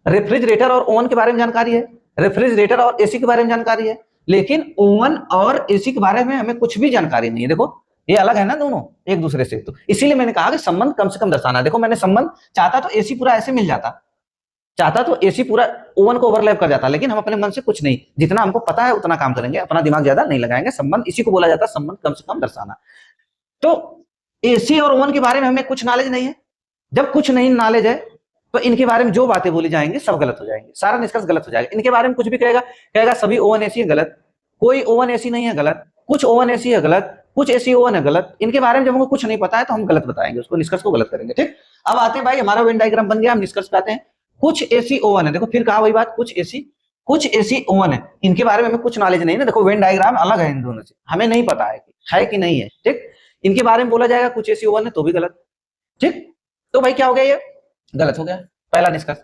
रेफ्रिजरेटर और ओवन के बारे में जानकारी है, रेफ्रिजरेटर और एसी के बारे में जानकारी है, लेकिन ओवन और एसी के बारे में हमें कुछ भी जानकारी नहीं है। देखो ये अलग है ना दोनों एक दूसरे से, तो इसीलिए मैंने कहा कि संबंध कम से कम दर्शाना। देखो मैंने संबंध चाहता तो एसी पूरा ऐसे मिल जाता, चाहता तो एसी पूरा ओवन को ओवरलैप कर जाता, लेकिन हम अपने मन से कुछ नहीं, जितना हमको पता है उतना काम करेंगे, अपना दिमाग ज्यादा नहीं लगाएंगे। संबंध इसी को बोला जाता है संबंध कम से कम दर्शाना। तो एसी और ओवन के बारे में हमें कुछ नॉलेज नहीं है। जब कुछ नहीं नॉलेज है तो इनके बारे में जो बातें बोली जाएंगी सब गलत हो जाएंगे, सारा निष्कर्ष गलत हो जाएगा। इनके बारे में कुछ भी कहेगा सभी ओवन एसी है, गलत। कोई ओवन एसी नहीं है, गलत। कुछ ओवन एसी है, गलत। कुछ एसी ओवन है, गलत। इनके बारे में जब हमको कुछ नहीं पता है तो हम गलत बताएंगे, उसको निष्कर्ष को गलत करेंगे, ठीक। अब आते हैं भाई, हमारा वेन डायग्राम बन गया, हम निष्कर्ष पे आते हैं। कुछ एसी ओवन है, देखो फिर कहा वही बात, कुछ एसी ओवन है। इनके बारे में हमें कुछ नॉलेज नहीं है ना, देखो वेन डायग्राम अलग है इन दोनों से, हमें नहीं पता है कि नहीं है, ठीक। इनके बारे में बोला जाएगा कुछ एसी ओवन है तो भी गलत, ठीक। तो भाई क्या हो गया, ये गलत हो गया पहला निष्कर्ष।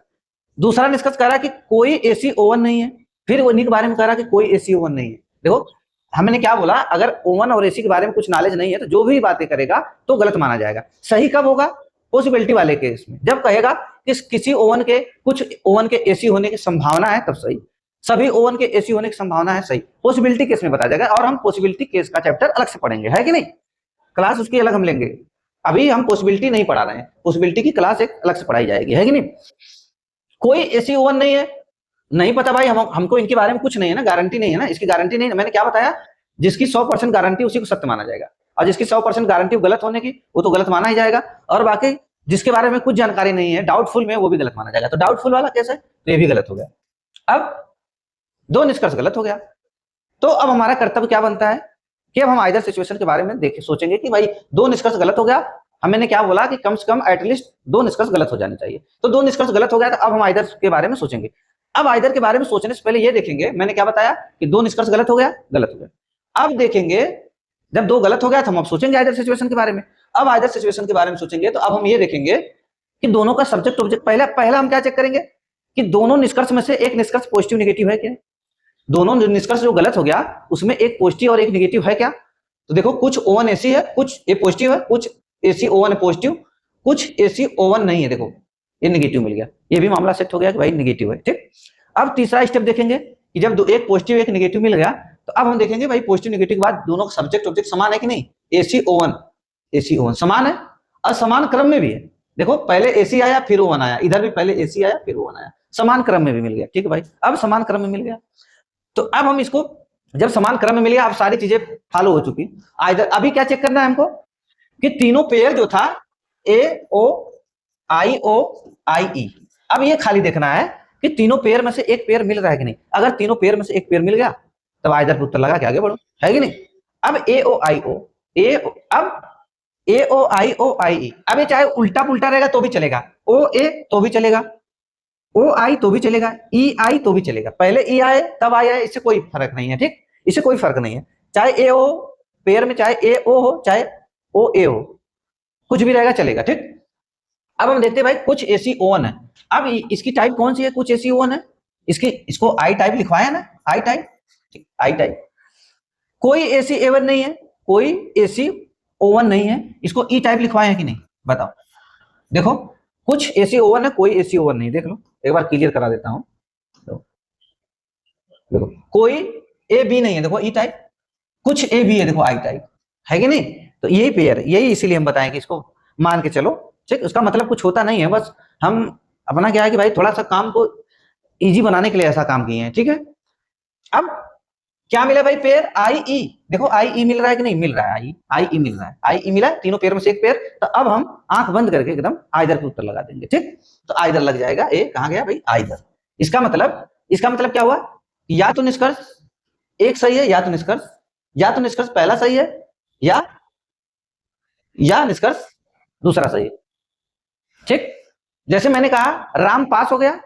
दूसरा निष्कर्ष कह रहा है कि कोई एसी ओवन नहीं है, फिर उन्हीं के बारे में कह रहा है कि कोई एसी ओवन नहीं है। देखो हमने क्या बोला, अगर ओवन और एसी के बारे में कुछ नॉलेज नहीं है तो जो भी बातें करेगा तो गलत माना जाएगा। सही कब होगा? पॉसिबिलिटी वाले केस में, जब कहेगा कि किसी ओवन के, कुछ ओवन के एसी होने की संभावना है तब सही, सभी ओवन के एसी होने की संभावना है सही। पॉसिबिलिटी केस में बताया जाएगा, और हम पॉसिबिलिटी केस का चैप्टर अलग से पढ़ेंगे, है कि नहीं, क्लास उसकी अलग हम लेंगे। अभी हम पॉसिबिलिटी नहीं पढ़ा रहे हैं, पॉसिबिलिटी की क्लास एक अलग से पढ़ाई जाएगी, है कि नहीं। कोई एसी ओवन नहीं है, नहीं पता भाई, हमको इनके बारे में कुछ नहीं है ना, गारंटी नहीं है ना, इसकी गारंटी नहीं है। मैंने क्या बताया, जिसकी 100% गारंटी उसी को सत्य माना जाएगा, और जिसकी 100% गारंटी गलत होने की वो तो गलत माना ही जाएगा। और बाकी जिसके बारे में कुछ जानकारी नहीं है, डाउटफुल में, वो भी गलत माना जाएगा। तो डाउटफुल वाला कैसे, तो ये भी गलत हो गया। अब दो निष्कर्ष गलत हो गया, तो अब हमारा कर्तव्य क्या बनता है कि अब हम आइदर सिचुएशन के बारे में देखें, सोचेंगे कि भाई दो निष्कर्ष गलत हो गया, हमने क्या बोला कि कम से कम एटलीस्ट दो निष्कर्ष गलत हो जाने चाहिए। तो दो निष्कर्ष गलत हो गया, तो अब हम आइदर के बारे में सोचेंगे। अब आइदर के बारे में सोचने से पहले ये देखेंगे, मैंने क्या बताया कि दो निष्कर्ष गलत हो गया, गलत हो गया। अब देखेंगे जब दो गलत हो गया तो हम अब सोचेंगे आइदर सिचुएशन के बारे में। अब आइदर सिचुएशन के बारे में सोचेंगे तो अब हम ये देखेंगे कि दोनों का सब्जेक्ट ऑब्जेक्ट, पहला हम क्या चेक करेंगे कि दोनों निष्कर्ष में से एक निष्कर्ष पॉजिटिव निगेटिव है क्या। दोनों निष्कर्ष जो गलत हो गया उसमें एक पॉजिटिव और एक निगेटिव है क्या। तो देखो कुछ ओवन एसी है, कुछ ए पॉजिटिव है, कुछ एसी ओवन है पॉजिटिव, कुछ एसी ओवन नहीं है, देखो ये निगेटिव मिल गया, ये भी मामला सेट हो गया कि भाई निगेटिव है, ठीक। अब तीसरा स्टेप देखेंगे कि जब एक पॉजिटिव एक निगेटिव मिल गया तो अब हम देखेंगे भाई पॉजिटिव निगेटिव के बाद दोनों का सब्जेक्ट ऑब्जेक्ट समान है कि नहीं। एसी ओवन समान है और समान क्रम में भी है। देखो पहले एसी आया फिर ओवन आया, इधर भी पहले एसी आया फिर ओवन आया, समान क्रम में भी मिल गया, ठीक है भाई। अब समान क्रम में मिल गया तो अब हम इसको, जब समान क्रम में मिल गया, अब सारी चीजें फॉलो हो चुकी। अभी क्या चेक करना है हमको कि तीनों पेयर जो था ए ओ आई ओ आई ई। अब ये खाली देखना है कि तीनों पेयर में से एक पेयर मिल रहा है कि नहीं। अगर तीनों पेयर में से एक पेयर मिल गया तब आइदर पे उत्तर लगा के आगे बढ़ो, है कि नहीं। अब ए ओ आई ओ, अब ए ओ आई ई, अब ये चाहे उल्टा पुल्टा रहेगा तो भी चलेगा, ओ ए तो भी चलेगा, ओ आई तो भी चलेगा, ई आई तो भी चलेगा। पहले ई आए तब आई आए, इससे कोई फर्क नहीं है, ठीक, इससे कोई फर्क नहीं है। चाहे ए ओ पेयर में, चाहे ए ओ हो चाहे ओ ए हो, कुछ भी रहेगा चलेगा, ठीक। अब हम देखते हैं भाई कुछ एसी ओवन है। अब इसकी टाइप कौन सी है, कुछ एसी ओवन है, इसको आई टाइप लिखवाया ना, आई टाइप, आई टाइप। कोई एसी एवन नहीं है, कोई एसी ओवन नहीं है, इसको ई टाइप लिखवाए हैं कि नहीं बताओ। देखो कुछ एसी ओवन है, कोई एसी ओवन नहीं, देख लो एक बार क्लियर करा देता हूं। देखो कोई ए बी नहीं है, देखो ई टाइप, कुछ ए बी है, देखो आई टाइप, है कि नहीं। तो यही पेयर, यही इसीलिए हम बताएं कि इसको मान के चलो, ठीक। उसका मतलब कुछ होता नहीं है, बस हम अपना क्या है कि भाई थोड़ा सा काम को इजी बनाने के लिए ऐसा काम किए हैं, ठीक है। अब क्या मिला भाई, पेयर आई ई, देखो आई ई मिल रहा है कि नहीं, मिल रहा है, आई ई मिल रहा है, आई ई मिला, तीनों पेयर में से एक पेयर। तो अब हम आंख बंद करके एकदम आइदर पे उत्तर लगा देंगे, ठीक। तो आइदर लग जाएगा, ए कहां गया भाई, आइदर। इसका मतलब क्या हुआ, या तो निष्कर्ष एक सही है, या तो निष्कर्ष पहला सही है, या निष्कर्ष दूसरा सही है, ठीक। जैसे मैंने कहा राम पास हो गया,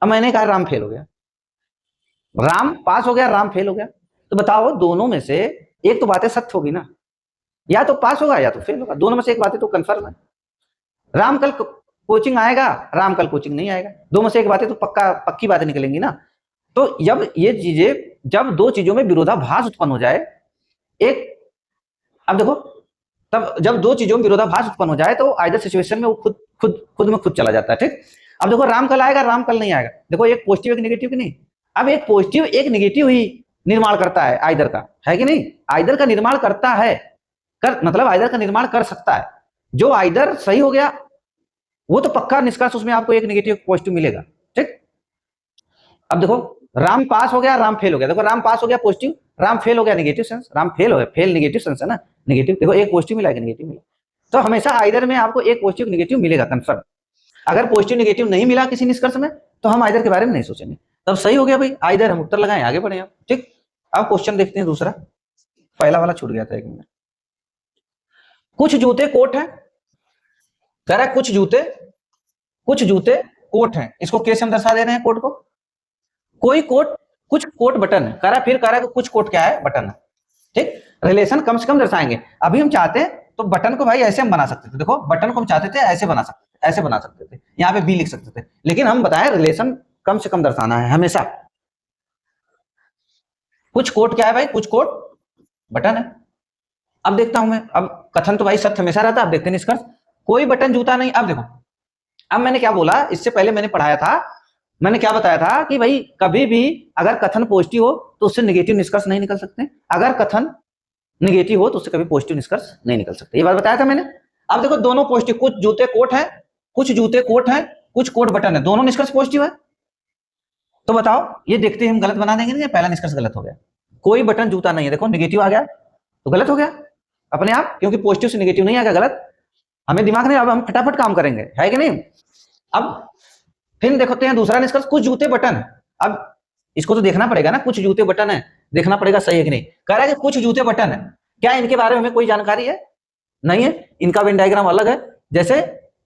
अब मैंने कहा राम फेल हो गया, राम पास हो गया, राम फेल हो गया। तो बताओ दोनों में से एक तो बातें सत्य होगी ना, या तो पास होगा या तो फेल होगा, दोनों में से एक बातें तो कंफर्म है। राम कल कोचिंग आएगा, राम कल कोचिंग नहीं आएगा, दो में से एक बातें तो पक्की बातें निकलेंगी ना। तो जब दो चीजों में विरोधाभास उत्पन्न हो जाए, एक, अब देखो तब जब दो चीजों में विरोधाभास उत्पन्न हो जाए तो आइदर सिचुएशन में वो खुद में खुद चला जाता है, ठीक। अब देखो राम कल आएगा, राम कल नहीं आएगा, देखो एक पॉजिटिव एक नेगेटिव की नहीं। अब एक पॉजिटिव एक नेगेटिव ही निर्माण करता है आइदर का, है कि नहीं। आइदर का निर्माण करता है, मतलब आइदर का निर्माण कर सकता है। जो आइदर सही हो गया वो तो पक्का निष्कर्ष उसमें आपको एक नेगेटिव पॉजिटिव मिलेगा, ठीक। अब देखो राम पास हो गया, राम फेल हो गया, देखो राम पास हो गया पॉजिटिव, राम फेल हो गया नेगेटिव सेंस, राम फेल हो गया, फेल नेगेटिव सेंस है ना, नेगेटिव। देखो एक पॉजिटिव मिला, एक नेगेटिव मिला, तो हमेशा आइदर में आपको एक पॉजिटिव नेगेटिव मिलेगा कंफर्म। अगर पॉजिटिव नेगेटिव नहीं मिला किसी निष्कर्ष में तो हम आइदर के बारे में नहीं सोचेंगे, तब सही हो गया भाई आइदर, हम उत्तर लगाएं आगे बढ़े आप, ठीक। अब क्वेश्चन देखते हैं दूसरा, पहला वाला छूट गया था एक मिनट। कुछ जूते कोट हैं, कह रहा है कुछ जूते कोट हैं, इसको कैसे हम दर्शा दे रहे हैं कोट को, कोई कोट, कुछ कोट बटन है, कह रहा है कि कुछ कोट क्या है, बटन है, ठीक। रिलेशन कम से कम दर्शाएंगे। अभी हम चाहते हैं तो बटन को भाई ऐसे हम बना सकते थे, देखो बटन को हम चाहते थे ऐसे बना सकते थे, यहाँ पे बी लिख सकते थे, लेकिन हम बताएं रिलेशन कम से कम दर्शाना है हमेशा। कुछ कोट क्या है भाई, कुछ कोट बटन है। अब देखता हूं मैं, अब कथन तो भाई सत्य हमेशा रहता है, अब देखते हैं निष्कर्ष। कोई बटन जूता नहीं। अब देखो, अब मैंने क्या बोला, इससे पहले मैंने पढ़ाया था, मैंने क्या बताया था कि भाई कभी भी अगर कथन पॉजिटिव हो तो उससे नेगेटिव निष्कर्ष नहीं निकल सकते, अगर कथन नेगेटिव हो तो उससे कभी पॉजिटिव निष्कर्ष नहीं निकल सकते, ये बात बताया था मैंने। अब देखो दोनों पॉजिटिव, कुछ जूते कोट है, कुछ जूते कोट है, कुछ कोट बटन है, दोनों निष्कर्ष पॉजिटिव है। तो बताओ ये देखते हैं हम गलत बना देंगे नहीं, पहला निष्कर्ष गलत हो गया। कोई बटन जूता नहीं है, देखो नेगेटिव आ गया तो गलत हो गया अपने आप, क्योंकि पॉजिटिव से नेगेटिव नहीं आ गया, गलत। हमें दिमाग नहीं, अब हम फटाफट काम करेंगे, है कि नहीं। अब फिर देखते हैं दूसरा निष्कर्ष, कुछ जूते बटन। अब इसको तो देखना पड़ेगा ना, कुछ जूते बटन है, देखना पड़ेगा सही है कि नहीं। कह रहा है कि कुछ जूते बटन है, क्या इनके बारे में हमें कोई जानकारी है, नहीं है, इनका वेन डायग्राम अलग है। जैसे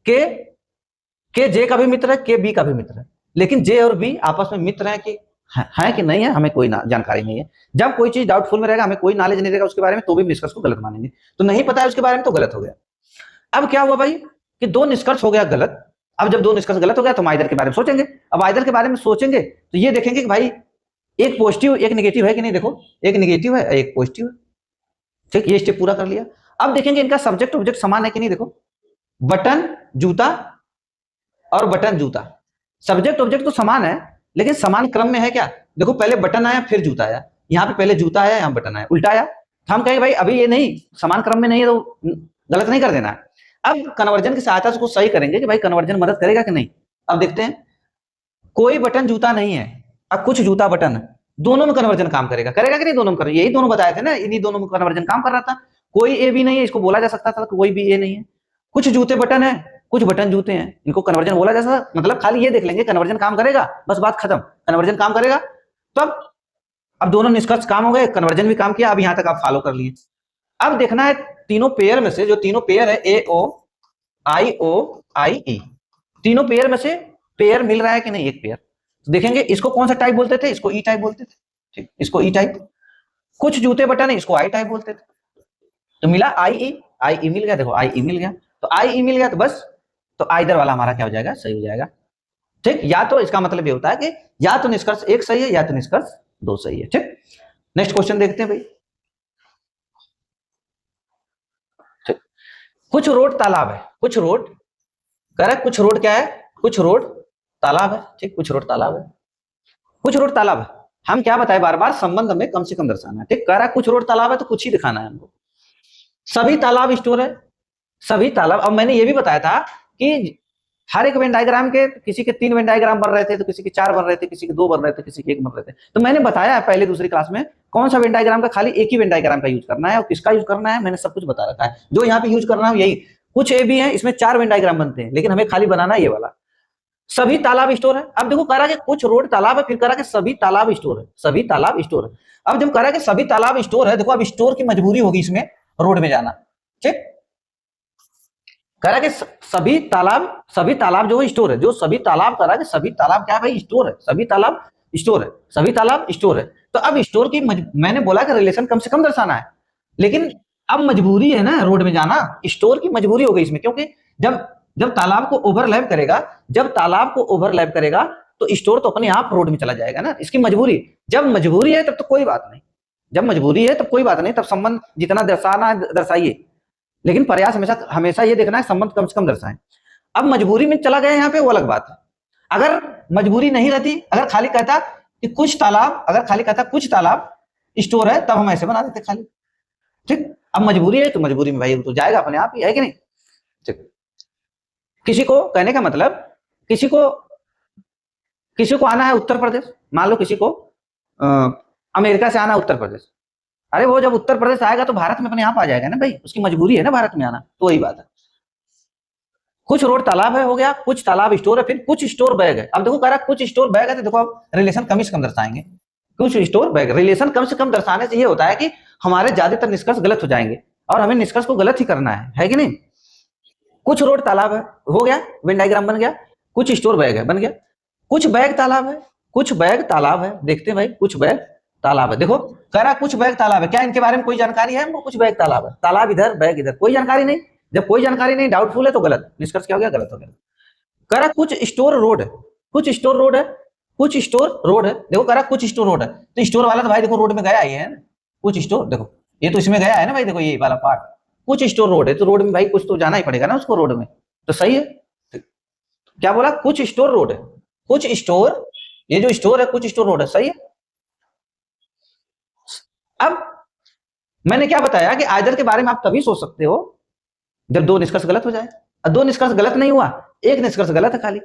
के जे का भी मित्र है, के बी का भी मित्र है, लेकिन जे और बी आपस में मित्र है कि नहीं है, हमें कोई जानकारी नहीं है। जब कोई चीज डाउटफुल में रहेगा, हमें कोई नॉलेज नहीं रहेगा उसके बारे में, तो भी निष्कर्ष को गलत मानेंगे। तो नहीं पता है उसके बारे में तो गलत हो गया। अब क्या हुआ भाई कि दो निष्कर्ष हो गया गलत। अब जब दो निष्कर्ष गलत हो गया तो हम आइदर के बारे में सोचेंगे। अब आइदर के बारे में सोचेंगे तो ये देखेंगे कि भाई एक पॉजिटिव एक नेगेटिव है कि नहीं, देखो एक नेगेटिव है एक पॉजिटिव है, ठीक। ये स्टेप पूरा कर लिया। अब देखेंगे इनका सब्जेक्ट ऑब्जेक्ट समान है कि नहीं, देखो बटन जूता और बटन जूता, सब्जेक्ट ऑब्जेक्ट तो समान है लेकिन समान क्रम में है क्या, देखो पहले बटन आया फिर जूता आया, यहाँ पे पहले जूता आया यहाँ बटन आया, उल्टा आया। हम कहेंगे भाई अभी ये नहीं, समान क्रम में नहीं है तो गलत नहीं कर देना है। अब कन्वर्जन की सहायता से उसको सही करेंगे कि भाई कन्वर्जन मदद करेगा कि नहीं। अब देखते हैं, कोई बटन जूता नहीं है, अब कुछ जूता बटन है, दोनों में कन्वर्जन काम करेगा कि नहीं, दोनों में करेगा, यही दोनों बताए थे ना, इन्हीं दोनों में कन्वर्जन काम कर रहा था। कोई ए भी नहीं है, इसको बोला जा सकता था कोई भी ए नहीं है। कुछ जूते बटन है, कुछ बटन जूते हैं, इनको कन्वर्जन बोला जैसा, मतलब खाली ये देख लेंगे कन्वर्जन काम करेगा, बस बात खत्म, कन्वर्जन काम करेगा। तो अब दोनों निष्कर्ष काम हो गए, कन्वर्जन भी काम किया, अब यहां तक आप फॉलो कर लिए। अब देखना है तीनों पेयर में से, जो तीनों पेयर है ए ओ आई ओ आई ई, तीनों पेयर में से पेयर मिल रहा है कि नहीं, एक पेयर। तो देखेंगे इसको कौन सा टाइप बोलते थे, इसको ई टाइप बोलते थे, ठीक, इसको ई टाइप। कुछ जूते बटन है, इसको आई टाइप बोलते थे। तो मिला आई ई मिल गया, देखो आई ई मिल गया, तो आई ई मिल गया तो बस, तो आइदर वाला हमारा क्या हो जाएगा, सही हो जाएगा। ठीक, या तो इसका मतलब ये होता है कि या तो निष्कर्ष एक सही है या तो निष्कर्ष दो सही है। ठीक, नेक्स्ट क्वेश्चन देखते हैं भाई। ठीक, कुछ रोड तालाब है, कुछ रोड कह रहा है, कुछ रोड क्या है, कुछ रोड तालाब है। ठीक, कुछ रोड तालाब है, कुछ रोड तालाब है। हम क्या बताए बार बार, संबंध में कम से कम दर्शाना है। ठीक, कह रहा है कुछ रोड तालाब है तो कुछ ही दिखाना है हमको। सभी तालाब स्टोर है, सभी तालाब। अब मैंने ये भी बताया था कि हर एक वेन डायग्राम के, किसी के 3 वेन डायग्राम बन रहे थे, तो किसी के 4 बन रहे थे, किसी के 2 बन रहे थे, किसी के 1 बन रहे थे। तो मैंने बताया है पहले दूसरी क्लास में कौन सा वेन डायग्राम का खाली एक ही वेन डायग्राम का यूज करना है और किसका यूज करना है, मैंने सब कुछ बता रखा है। जो यहाँ पे यूज करना है यही, कुछ ए बी है, इसमें 4 वेन डायग्राम बनते हैं, लेकिन हमें खाली बनाना है ये वाला। सभी तालाब स्टोर है। अब देखो कह रहा है कि कुछ रोड तालाब है, फिर कह रहा है कि सभी तालाब स्टोर है, सभी तालाब स्टोर है। अब जब कह रहा है कि सभी तालाब स्टोर है, देखो अब स्टोर की मजबूरी होगी इसमें रोड में जाना। ठीक, कह रहा है कि सभी तालाब जो है स्टोर है, जो सभी तालाब कह रहा है कि सभी तालाब क्या है भाई, स्टोर है, सभी तालाब स्टोर है, सभी तालाब स्टोर है। तो अब स्टोर की मैंने बोला कि रिलेशन कम से कम दर्शाना है, लेकिन अब मजबूरी है ना रोड में जाना, स्टोर की मजबूरी हो गई इसमें, क्योंकि जब जब तालाब को ओवरलैप करेगा, जब तालाब को ओवरलैप करेगा तो स्टोर तो अपने आप रोड में चला जाएगा ना, इसकी मजबूरी। जब मजबूरी है तब तो कोई बात नहीं, जब मजबूरी है तब कोई बात नहीं, तब संबंध जितना दर्शाना है दर्शाइए, लेकिन प्रयास हमेशा हमेशा ये देखना है संबंध कम से कम दर्शाएं। अब मजबूरी में चला गया यहाँ पे, वो अलग बात है। अगर मजबूरी नहीं रहती, अगर खाली कहता कि कुछ तालाब, अगर खाली कहता कुछ तालाब स्टोर है, तब हम ऐसे बना देते खाली। ठीक, अब मजबूरी है तो मजबूरी में भाई तो जाएगा अपने आप ही, है कि नहीं। ठीक, किसी को कहने का मतलब, किसी को आना है उत्तर प्रदेश, मान लो किसी को अमेरिका से आना है उत्तर प्रदेश, अरे वो जब उत्तर प्रदेश आएगा तो भारत में अपने आप आ जाएगा ना भाई, उसकी मजबूरी है ना भारत में आना, तो वही बात है। कुछ रोड तालाब है हो गया, कुछ तालाब स्टोर है, फिर कुछ स्टोर बैग है। अब देखो कह रहा है कुछ स्टोर बैग है, तो देखो अब रिलेशन कम से कम दर्शाएंगे, कुछ स्टोर बैग। रिलेशन कम से कम दर्शाने से ये होता है कि हमारे ज्यादातर निष्कर्ष गलत हो जाएंगे, और हमें निष्कर्ष को गलत ही करना है कि नहीं। कुछ रोड तालाब है हो गया, वेन डायग्राम बन गया। कुछ स्टोर बैग है बन गया। कुछ बैग तालाब है, कुछ बैग तालाब है, देखते हैं भाई कुछ बैग तालाब है। देखो कह रहा कुछ बैग तालाब है, क्या इनके बारे में कोई जानकारी है हमको, कुछ बैग तालाब है, तालाब इधर बैग इधर, कोई जानकारी नहीं। जब कोई जानकारी नहीं, डाउटफुल है तो गलत, निष्कर्ष क्या हो गया, गलत हो गया। कह रहा कुछ स्टोर रोड है, कुछ स्टोर रोड है, कुछ स्टोर रोड है। देखो कह रहा कुछ स्टोर रोड है, तो स्टोर वाला तो भाई देखो रोड में गया ही है ना, कुछ स्टोर, देखो ये तो इसमें गया है ना भाई, देखो ये वाला पार्ट कुछ स्टोर रोड है, तो रोड में भाई कुछ तो जाना ही पड़ेगा ना उसको रोड में, तो सही है। क्या बोला, कुछ स्टोर रोड है, कुछ स्टोर, ये जो स्टोर है कुछ स्टोर रोड है, सही है। अब मैंने क्या बताया कि आइदर के बारे में आप तभी सोच सकते हो जब दो निष्कर्ष गलत हो जाए, और दो निष्कर्ष गलत नहीं हुआ, एक निष्कर्ष गलत है खाली,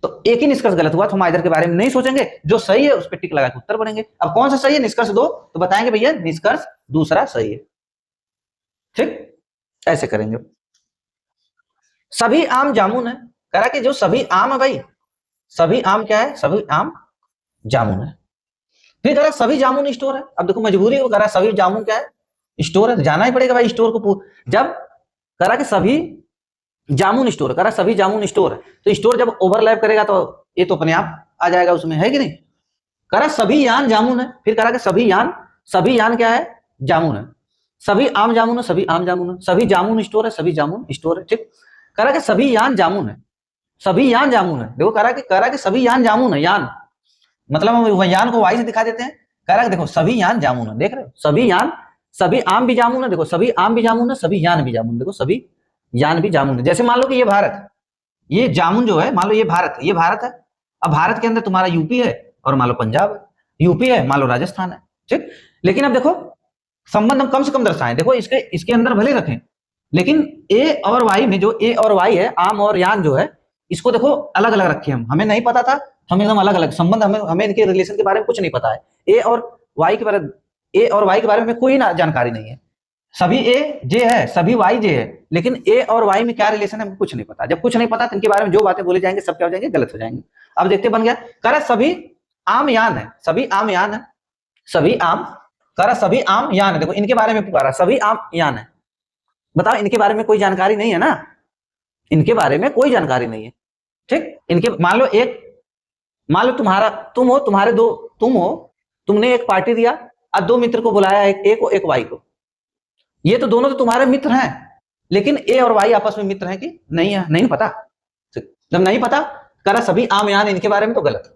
तो एक ही निष्कर्ष गलत हुआ तो हम आइदर के बारे में नहीं सोचेंगे, जो सही है उस पर टिक लगा के उत्तर बढ़ेंगे। अब कौन सा सही है, निष्कर्ष दो, तो बताएंगे भैया निष्कर्ष दूसरा सही है। ठीक, ऐसे करेंगे। सभी आम जामुन है, कह रहा कि जो सभी आम है भाई, सभी आम क्या है, सभी आम जामुन है। फिर कह रहा सभी जामुन स्टोर है। अब देखो मजबूरी है, कह रहा सभी जामुन क्या है, स्टोर है, जाना ही पड़ेगा भाई स्टोर को। जब कह रहा कि सभी जामुन स्टोर, कह रहा सभी जामुन स्टोर है, तो स्टोर जब ओवरलैप करेगा तो ये तो अपने आप आ जाएगा उसमें, है कि नहीं। कह रहा सभी यान जामुन है, फिर कह रहा कि सभी यान क्या है, जामुन है। सभी आम जामुन है, सभी आम जामुन है। सभी जामुन स्टोर है, सभी जामुन स्टोर है। ठीक, कह रहा कि सभी यान जामुन है, सभी यान जामुन है। देखो कह रहा कि सभी यान जामुन है, यान मतलब हम यान को वाई से दिखा देते हैं। कह रहा है देखो सभी यान जामुन है, देख रहे हो, सभी यान, सभी आम भी जामुन है, देखो सभी आम भी जामुन है, सभी यान भी जामुन, देखो सभी यान भी जामुन है। जैसे मान लो कि ये भारत, ये जामुन जो है, मान लो ये भारत है। अब भारत के अंदर तुम्हारा यूपी है और मान लो पंजाब है, यूपी है मान लो राजस्थान है। ठीक, लेकिन अब देखो संबंध हम कम से कम दर्शाएं। देखो इसके अंदर भले रखें, लेकिन ए और वाई में, जो ए और वाई है, आम और यान जो है, इसको देखो अलग अलग रखे। हमें नहीं पता था, हम एकदम अलग अलग संबंध, हमें इनके रिलेशन के बारे में कुछ नहीं पता है। ए और वाई के बारे में कोई जानकारी नहीं है। सभी ए जे है, सभी वाई जे है, लेकिन ए और वाई में क्या रिलेशन है हमको कुछ नहीं पता। जब कुछ नहीं पता तो इनके बारे में जो बातें बोले जाएंगे सब क्या हो जाएंगे, गलत हो जाएंगे। अब देखते बन गया, कह सभी आम यान है, सभी आम यान है, सभी आम, कह सभी आम यान है। देखो इनके बारे में पुकारा, सभी आम यान है। बताओ इनके बारे में कोई जानकारी नहीं है ना, इनके बारे में कोई जानकारी नहीं है। ठीक, इनके मान लो एक, मान लो तुम्हारा, तुम हो, तुम्हारे दो, तुम हो, तुमने एक पार्टी दिया और दो मित्र को बुलाया, एक ए को एक वाई को। ये तो दोनों तो तुम्हारे मित्र हैं, लेकिन ए और वाई आपस में मित्र हैं कि नहीं है, नहीं पता। जब नहीं पता, करा सभी आम यान, इनके बारे में तो गलत।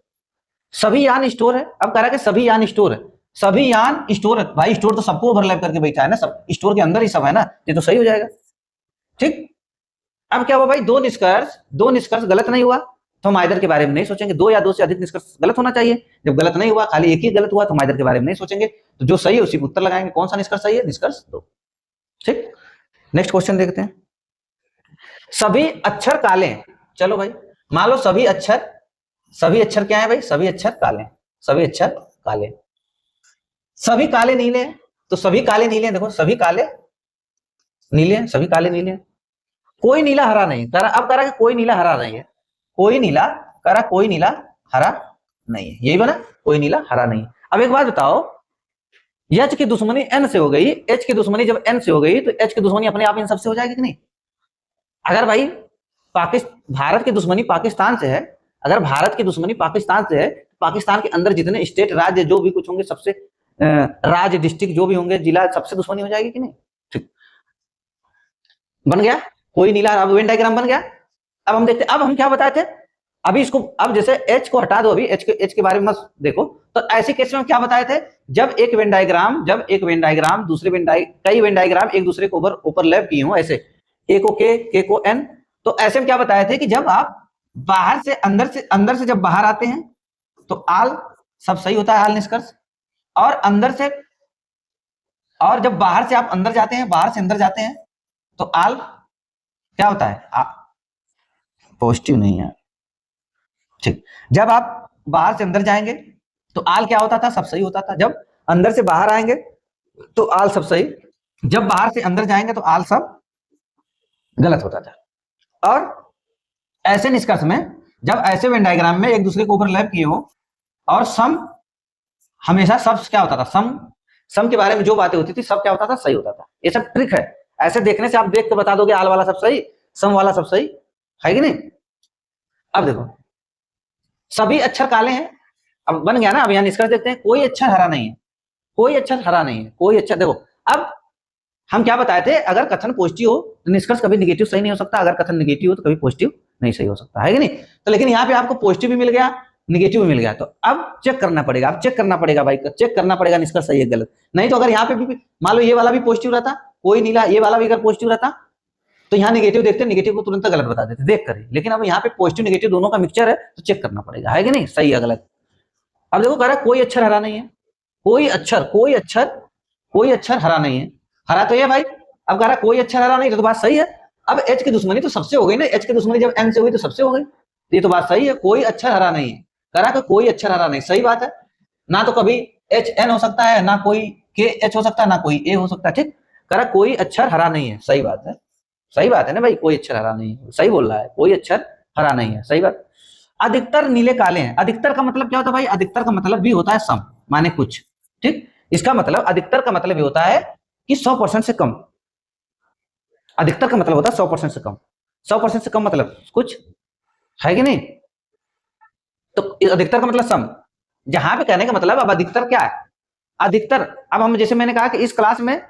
सभी यान स्टोर है, अब करा कि सभी यान स्टोर है, सभी यान स्टोर है। भाई स्टोर तो सबको ओवरलैप करके बैठा है ना, सब स्टोर के अंदर ही सब है ना, ये तो सही हो जाएगा। ठीक, अब क्या हुआ भाई, दो निष्कर्ष गलत नहीं हुआ तो हम आइदर के बारे में नहीं सोचेंगे। दो या दो से अधिक निष्कर्ष गलत होना चाहिए। जब गलत नहीं हुआ, खाली एक ही गलत हुआ, तो हम आइदर के बारे में नहीं सोचेंगे। तो जो सही है उसी को उत्तर लगाएंगे। कौन सा निष्कर्ष सही है, निष्कर्ष दो। ठीक, नेक्स्ट क्वेश्चन देखते हैं। सभी अक्षर काले हैं। चलो भाई, मान लो सभी अक्षर क्या है भाई, सभी अक्षर काले, सभी अक्षर काले, सभी काले नीले हैं। तो सभी काले नीले हैं, देखो सभी काले नीले हैं, सभी काले नीले हैं, कोई नीला हरा नहीं। अब कह रहा कि कोई नीला हरा नहीं है, कोई नीला, कह रहा कोई नीला हरा नहीं है, यही बना, कोई नीला हरा नहीं है। अब एक बात बताओ, एच की दुश्मनी एन से हो गई, एच की दुश्मनी जब एन से हो गई तो एच की दुश्मनी अपने आप इन सबसे हो जाएगी कि नहीं। अगर भाई भारत की दुश्मनी पाकिस्तान से है, अगर भारत की दुश्मनी पाकिस्तान से है, तो पाकिस्तान के अंदर जितने स्टेट, राज्य जो भी कुछ होंगे, सबसे राज्य, डिस्ट्रिक्ट जो भी होंगे, जिला, सबसे दुश्मनी हो जाएगी कि नहीं। ठीक, बन गया कोई नीला, अब वेन डायग्राम बन गया। अब हम देखते, अब हम क्या बताए थे अभी इसको, अब जैसे एच को हटा दो, अभी एच के बारे में मत देखो। तो ऐसे केस में हम क्या बताए थे, जब एक वेन डायग्राम दूसरे कई वेन डायग्राम एक दूसरे को ओवरलैप किए हो, ऐसे ए को के को एन, तो ऐसे में क्या बताए थे कि जब आप बाहर से अंदर से जब बाहर आते हैं तो आल सब सही होता है, आल निष्कर्ष। और अंदर से, और जब बाहर से आप अंदर जाते हैं, बाहर से अंदर जाते हैं तो आल क्या होता है, पॉजिटिव नहीं है। ठीक, जब आप बाहर से अंदर जाएंगे तो आल क्या होता था, सब सही होता था। जब अंदर से बाहर आएंगे तो आल सब सही, जब बाहर से अंदर जाएंगे तो आल सब गलत होता था। और ऐसे निष्कर्ष में, जब ऐसे वेन डायग्राम में एक दूसरे को ओवरलैप किए हो और सम, हमेशा सब क्या होता था, सम के बारे में जो बातें होती थी सब क्या होता था, सही होता था। ये सब ट्रिक है, ऐसे देखने से आप देख के बता दोगे आल वाला सब सही, सम वाला सब सही है कि नहीं। अब देखो सभी अक्षर काले हैं, अब बन गया ना। अब यहाँ निष्कर्ष देखते हैं, कोई अक्षर हरा नहीं है, कोई अक्षर हरा नहीं है, कोई अक्षर। देखो अब हम क्या बताए थे, अगर कथन पॉजिटिव हो तो निष्कर्ष कभी निगेटिव सही नहीं हो सकता, अगर कथन निगेटिव हो तो कभी पॉजिटिव नहीं सही हो सकता, है कि नहीं। तो लेकिन यहाँ पे आपको पॉजिटिव भी मिल गया, निगेटिव भी मिल गया, तो अब चेक करना पड़ेगा, अब चेक करना पड़ेगा भाई, चेक करना पड़ेगा निष्कर्ष सही है गलत। नहीं तो अगर यहाँ पे भी मान लो ये वाला भी पॉजिटिव रहता, कोई नीला, ये वाला भी अगर पॉजिटिव रहता, तो यहाँ निगेटिव देखते, निगेटिव को तुरंत गलत बता देते देख कर। लेकिन अब यहाँ पे पॉजिटिव निगेटिव दोनों का मिक्सचर है, तो चेक करना पड़ेगा, है कि नहीं, सही है गलत। अब देखो कह रहा है कोई अक्षर हरा नहीं है, कोई अक्षर हरा नहीं है, हरा तो ये भाई। अब कह रहा कोई अक्षर हरा नहीं, तो बात सही है। अब एच की दुश्मनी तो सबसे हो गई ना, एच की दुश्मनी जब एन से हुई तो सबसे हो गई, ये तो बात सही है, कोई अक्षर हरा नहीं है। कह रहा कोई अक्षर हरा नहीं, सही बात है ना। तो कभी एच एन हो सकता है ना, कोई के एच हो सकता है ना, कोई ए हो सकता है। ठीक, कह रहा कोई अक्षर हरा नहीं है, सही बात है, सही बात है ना भाई, कोई अक्षर हरा नहीं है, सही बोल रहा है, कोई अक्षर हरा नहीं है, सही बात। अधिकतर नीले काले हैं, अधिकतर का मतलब क्या होता है भाई, अधिकतर का मतलब भी होता है सम, माने कुछ। ठीक, इसका मतलब अधिकतर का मतलब ये होता है कि 100% से कम, अधिकतर का मतलब होता है 100% से कम, 100% से कम मतलब कुछ, है कि नहीं। तो अधिकतर का मतलब सम, जहां पे कहने का मतलब अब अधिकतर क्या है, अधिकतर। अब हम जैसे मैंने कहा कि इस क्लास में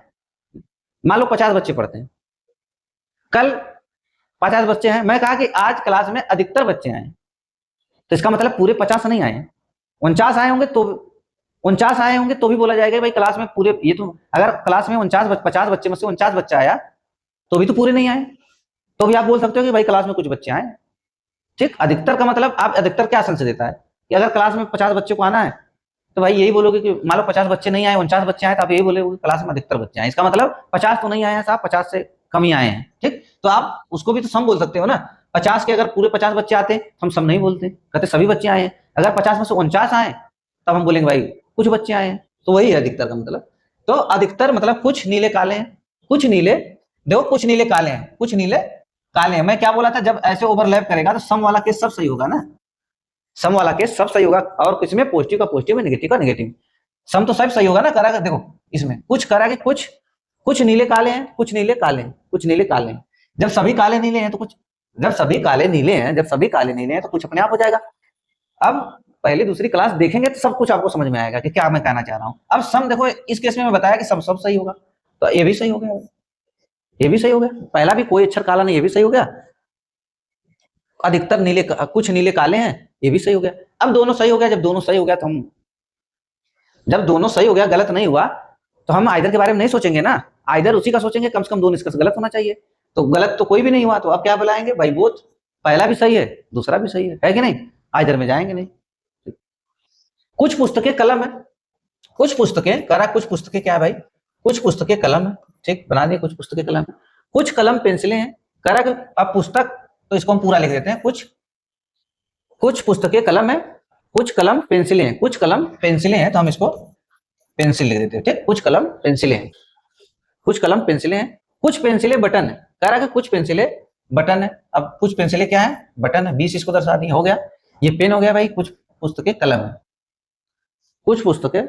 मान लो 50 बच्चे पढ़ते हैं, कल 50 बच्चे हैं, मैं कहा कि आज क्लास में अधिकतर बच्चे आए, तो इसका मतलब पूरे 50 नहीं आए, 49 आए होंगे तो 49 आए होंगे तो भी बोला जाएगा भाई क्लास में पूरे, ये तो अगर क्लास में 50 बच्चे में से 49 बच्चा आया तो भी तो पूरे नहीं आए, तो भी आप बोल सकते हो कि भाई क्लास में कुछ बच्चे आए। ठीक, अधिकतर का मतलब आप अधिकतर क्या सेंस देता है कि अगर क्लास में 50 बच्चे को आना है तो भाई यही बोलोगे कि मान लो 50 बच्चे नहीं आए, 49 बच्चे आए, तो आप यही बोलोगे क्लास में अधिकतर बच्चे आए, इसका मतलब 50 तो नहीं आए हैं साहब, 50 से कम ही आए हैं। ठीक, तो आप उसको भी तो सम बोल सकते हो ना, 50 के अगर पूरे 50 बच्चे आते हम सम नहीं बोलते, कहते सभी बच्चे आए हैं। अगर 50 में से 49 आए तब हम बोलेंगे भाई कुछ बच्चे आए हैं, तो वही है अधिकतर का मतलब। तो अधिकतर मतलब कुछ नीले काले हैं, कुछ नीले, देखो कुछ नीले काले हैं, कुछ नीले काले हैं। मैं क्या बोला था, जब ऐसे ओवरलैप करेगा तो सम वाला केस सब सही होगा ना, सम वाला केस सब सही होगा। और किसमें, पॉजिटिव का पॉजिटिव में, नेगेटिव का नेगेटिव, सम तो सब सही होगा ना। करा देखो इसमें कुछ करा के कुछ, कुछ नीले काले हैं, कुछ नीले काले हैं, कुछ नीले काले हैं। जब सभी काले नीले हैं तो कुछ, जब सभी काले नीले हैं, जब सभी काले नीले हैं तो कुछ अपने आप हो जाएगा। अब पहली दूसरी क्लास देखेंगे तो सब कुछ आपको समझ में आएगा कि क्या मैं कहना चाह रहा हूं। अब सम देखो इस केस में मैं बताया कि सब सही होगा, तो ये भी सही हो गया, ये भी सही हो गया। पहला भी कोई अक्षर काला नहीं, ये भी सही हो गया। अधिकतर नीले, कुछ नीले काले हैं, ये भी सही हो गया। अब दोनों सही हो गया, जब दोनों सही हो गया तो हम, जब दोनों सही हो गया, गलत नहीं हुआ, तो हम आइदर के बारे में नहीं सोचेंगे ना, आइदर उसी का सोचेंगे, कम से कम दो निष्कर्ष गलत होना चाहिए। तो गलत तो कोई भी नहीं हुआ, तो अब क्या बुलाएंगे भाई, बोथ, पहला भी सही है दूसरा भी सही है कि नहीं, आइदर में जाएंगे नहीं। कुछ पुस्तकें कलम है, कुछ पुस्तकें करा, कुछ पुस्तकें क्या है भाई, कुछ पुस्तकें कलम है, ठीक, बना दिए, कुछ पुस्तकें कलम है। कुछ कलम पेंसिलें हैं, करा अब पुस्तक, तो इसको हम पूरा लिख देते हैं, कुछ, कुछ पुस्तकें कलम है, कुछ कलम पेंसिलें हैं, कुछ कलम पेंसिलें हैं, तो हम इसको पेंसिल लिख देते हैं, ठीक, कुछ कलम पेंसिलें हैं, कुछ कलम पेंसिलें हैं। कुछ पेंसिलें बटन है, कह रहा है कि कुछ पेंसिलें बटन है। अब कुछ पेंसिलें क्या है, बटन है, 20 इसको दर्शा दी, हो गया, ये पेन हो गया भाई। कुछ पुस्तकें कलम है, कुछ पुस्तकें,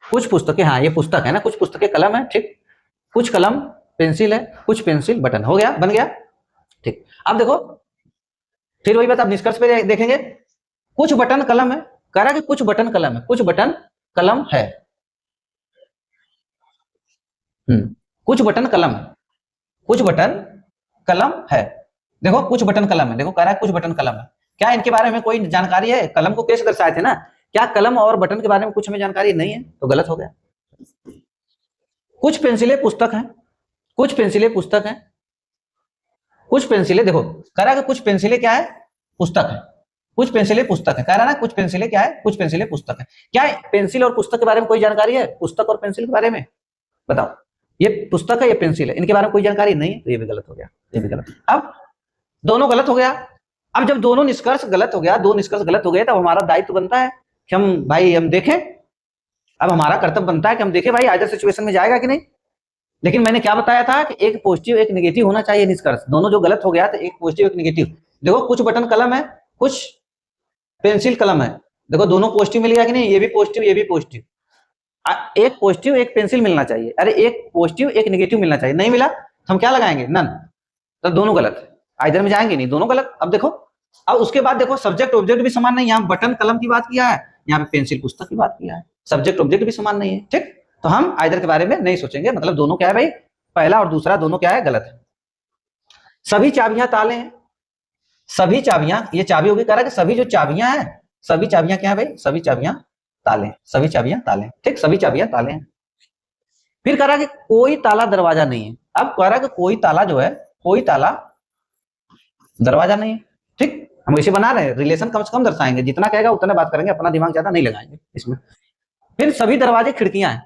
कुछ पुस्तकें, हाँ ये पुस्तक है ना, कुछ पुस्तकें कलम है, ठीक, कुछ कलम पेंसिल है, कुछ पेंसिल बटन, हो गया, बन गया, ठीक। अब देखो फिर वही बात, अब निष्कर्ष पे देखेंगे। कुछ बटन कलम है, कह रहा है कि कुछ बटन कलम है, कुछ बटन कलम है, कुछ बटन कलम है, कुछ बटन कलम है। देखो कुछ बटन कलम है, देखो कह रहा है कुछ बटन कलम है, क्या इनके बारे में कोई जानकारी है, कलम को कैसे दर्शाए थे ना, क्या कलम और बटन के बारे में कुछ हमें जानकारी नहीं है, तो गलत हो गया। कुछ पेंसिलें पुस्तक हैं, कुछ पेंसिलें पुस्तक हैं, कुछ पेंसिलें, देखो कह रहा है कि कुछ पेंसिलें क्या है, पुस्तक है, कुछ पेंसिलें पुस्तक है, कह रहा है ना कुछ पेंसिलें क्या है, कुछ पेंसिलें पुस्तक है। क्या पेंसिल और पुस्तक के बारे में कोई जानकारी है, पुस्तक और पेंसिल के बारे में बताओ, ये पुस्तक है ये पेंसिल है, इनके बारे में कोई जानकारी नहीं है, तो ये भी गलत हो गया, ये भी गलत। अब दोनों गलत हो गया। अब जब दोनों निष्कर्ष गलत हो गया, दो निष्कर्ष गलत हो गए, तब हमारा दायित्व बनता है कि हम भाई हम देखें, अब हमारा कर्तव्य बनता है कि हम देखें भाई आइदर सिचुएशन में जाएगा कि नहीं। लेकिन मैंने क्या बताया था कि एक पॉजिटिव एक नेगेटिव होना चाहिए निष्कर्ष, दोनों जो गलत हो गया तो एक पॉजिटिव एक नेगेटिव। देखो कुछ बटन कलम है, कुछ पेंसिल कलम है, देखो दोनों पॉजिटिव मिल गया कि नहीं, ये भी पॉजिटिव ये भी पॉजिटिव, एक पॉजिटिव एक पेंसिल मिलना चाहिए, अरे एक पॉजिटिव एक नेगेटिव मिलना चाहिए, नहीं मिला तो हम क्या लगाएंगे, नन, तो दोनों गलत, आइदर में जाएंगे नहीं, दोनों गलत। अब देखो, अब उसके बाद देखो सब्जेक्ट ऑब्जेक्ट भी समान नहीं, यहाँ बटन कलम की बात किया है, यहाँ पे पेंसिल पुस्तक की बात किया है, सब्जेक्ट ऑब्जेक्ट भी समान नहीं है, ठीक, तो हम आइदर के बारे में नहीं सोचेंगे, मतलब दोनों क्या है भाई, पहला और दूसरा दोनों क्या है, गलत है। सभी चाबियां ताले हैं, सभी चाबियां, ये चाबी होगी, कह रहा है कि सभी जो चाबियां हैं, सभी चाबियां क्या है भाई, सभी चाबियां ताले, सभी चाबियां ताले, ठीक, सभी चाबियां ताले हैं। फिर कह रहा है कि कोई ताला दरवाजा नहीं है, अब कह रहा है कि कोई ताला जो है, कोई ताला दरवाजा नहीं है, ठीक, हम इसे बना रहे हैं, रिलेशन कम से कम दर्शाएंगे, जितना कहेगा उतना बात करेंगे, अपना दिमाग ज्यादा नहीं लगाएंगे इसमें। फिर सभी दरवाजे खिड़कियां हैं,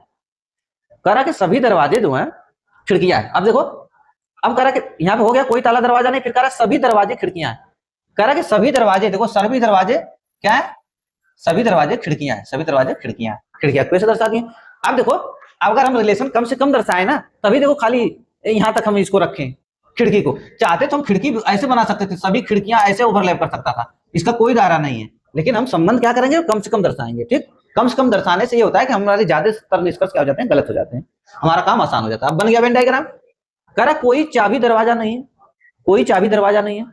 कह रहा है कि सभी दरवाजे जो है खिड़कियां हैं। अब देखो, अब कह रहा है कि यहाँ पे हो गया कोई ताला दरवाजा नहीं, फिर कह रहा है सभी दरवाजे खिड़कियां हैं, कह रहा है कि सभी दरवाजे, देखो सभी दरवाजे क्या है, सभी दरवाजे खिड़कियां हैं, सभी दरवाजे खिड़कियां, खिड़कियां कैसे दर्शा दी। अब देखो, अगर हम रिलेशन कम से कम दर्शाए ना, तभी देखो खाली यहां तक हम इसको रखें, खिड़की को चाहते तो हम खिड़की ऐसे बना सकते थे, सभी खिड़कियां ऐसे ओवरलैप कर सकता था, इसका कोई दायरा नहीं है, लेकिन हम संबंध क्या करेंगे, कम से कम दर्शाएंगे, ठीक, कम से कम दर्शाने से ये होता है कि हमारे ज्यादातर निष्कर्ष क्या हो जाते हैं, गलत हो जाते हैं, हमारा काम आसान हो जाता है। अब बन गया वेन डायग्राम, कह रहा कोई चाबी दरवाजा नहीं है, कोई चाबी दरवाजा नहीं है,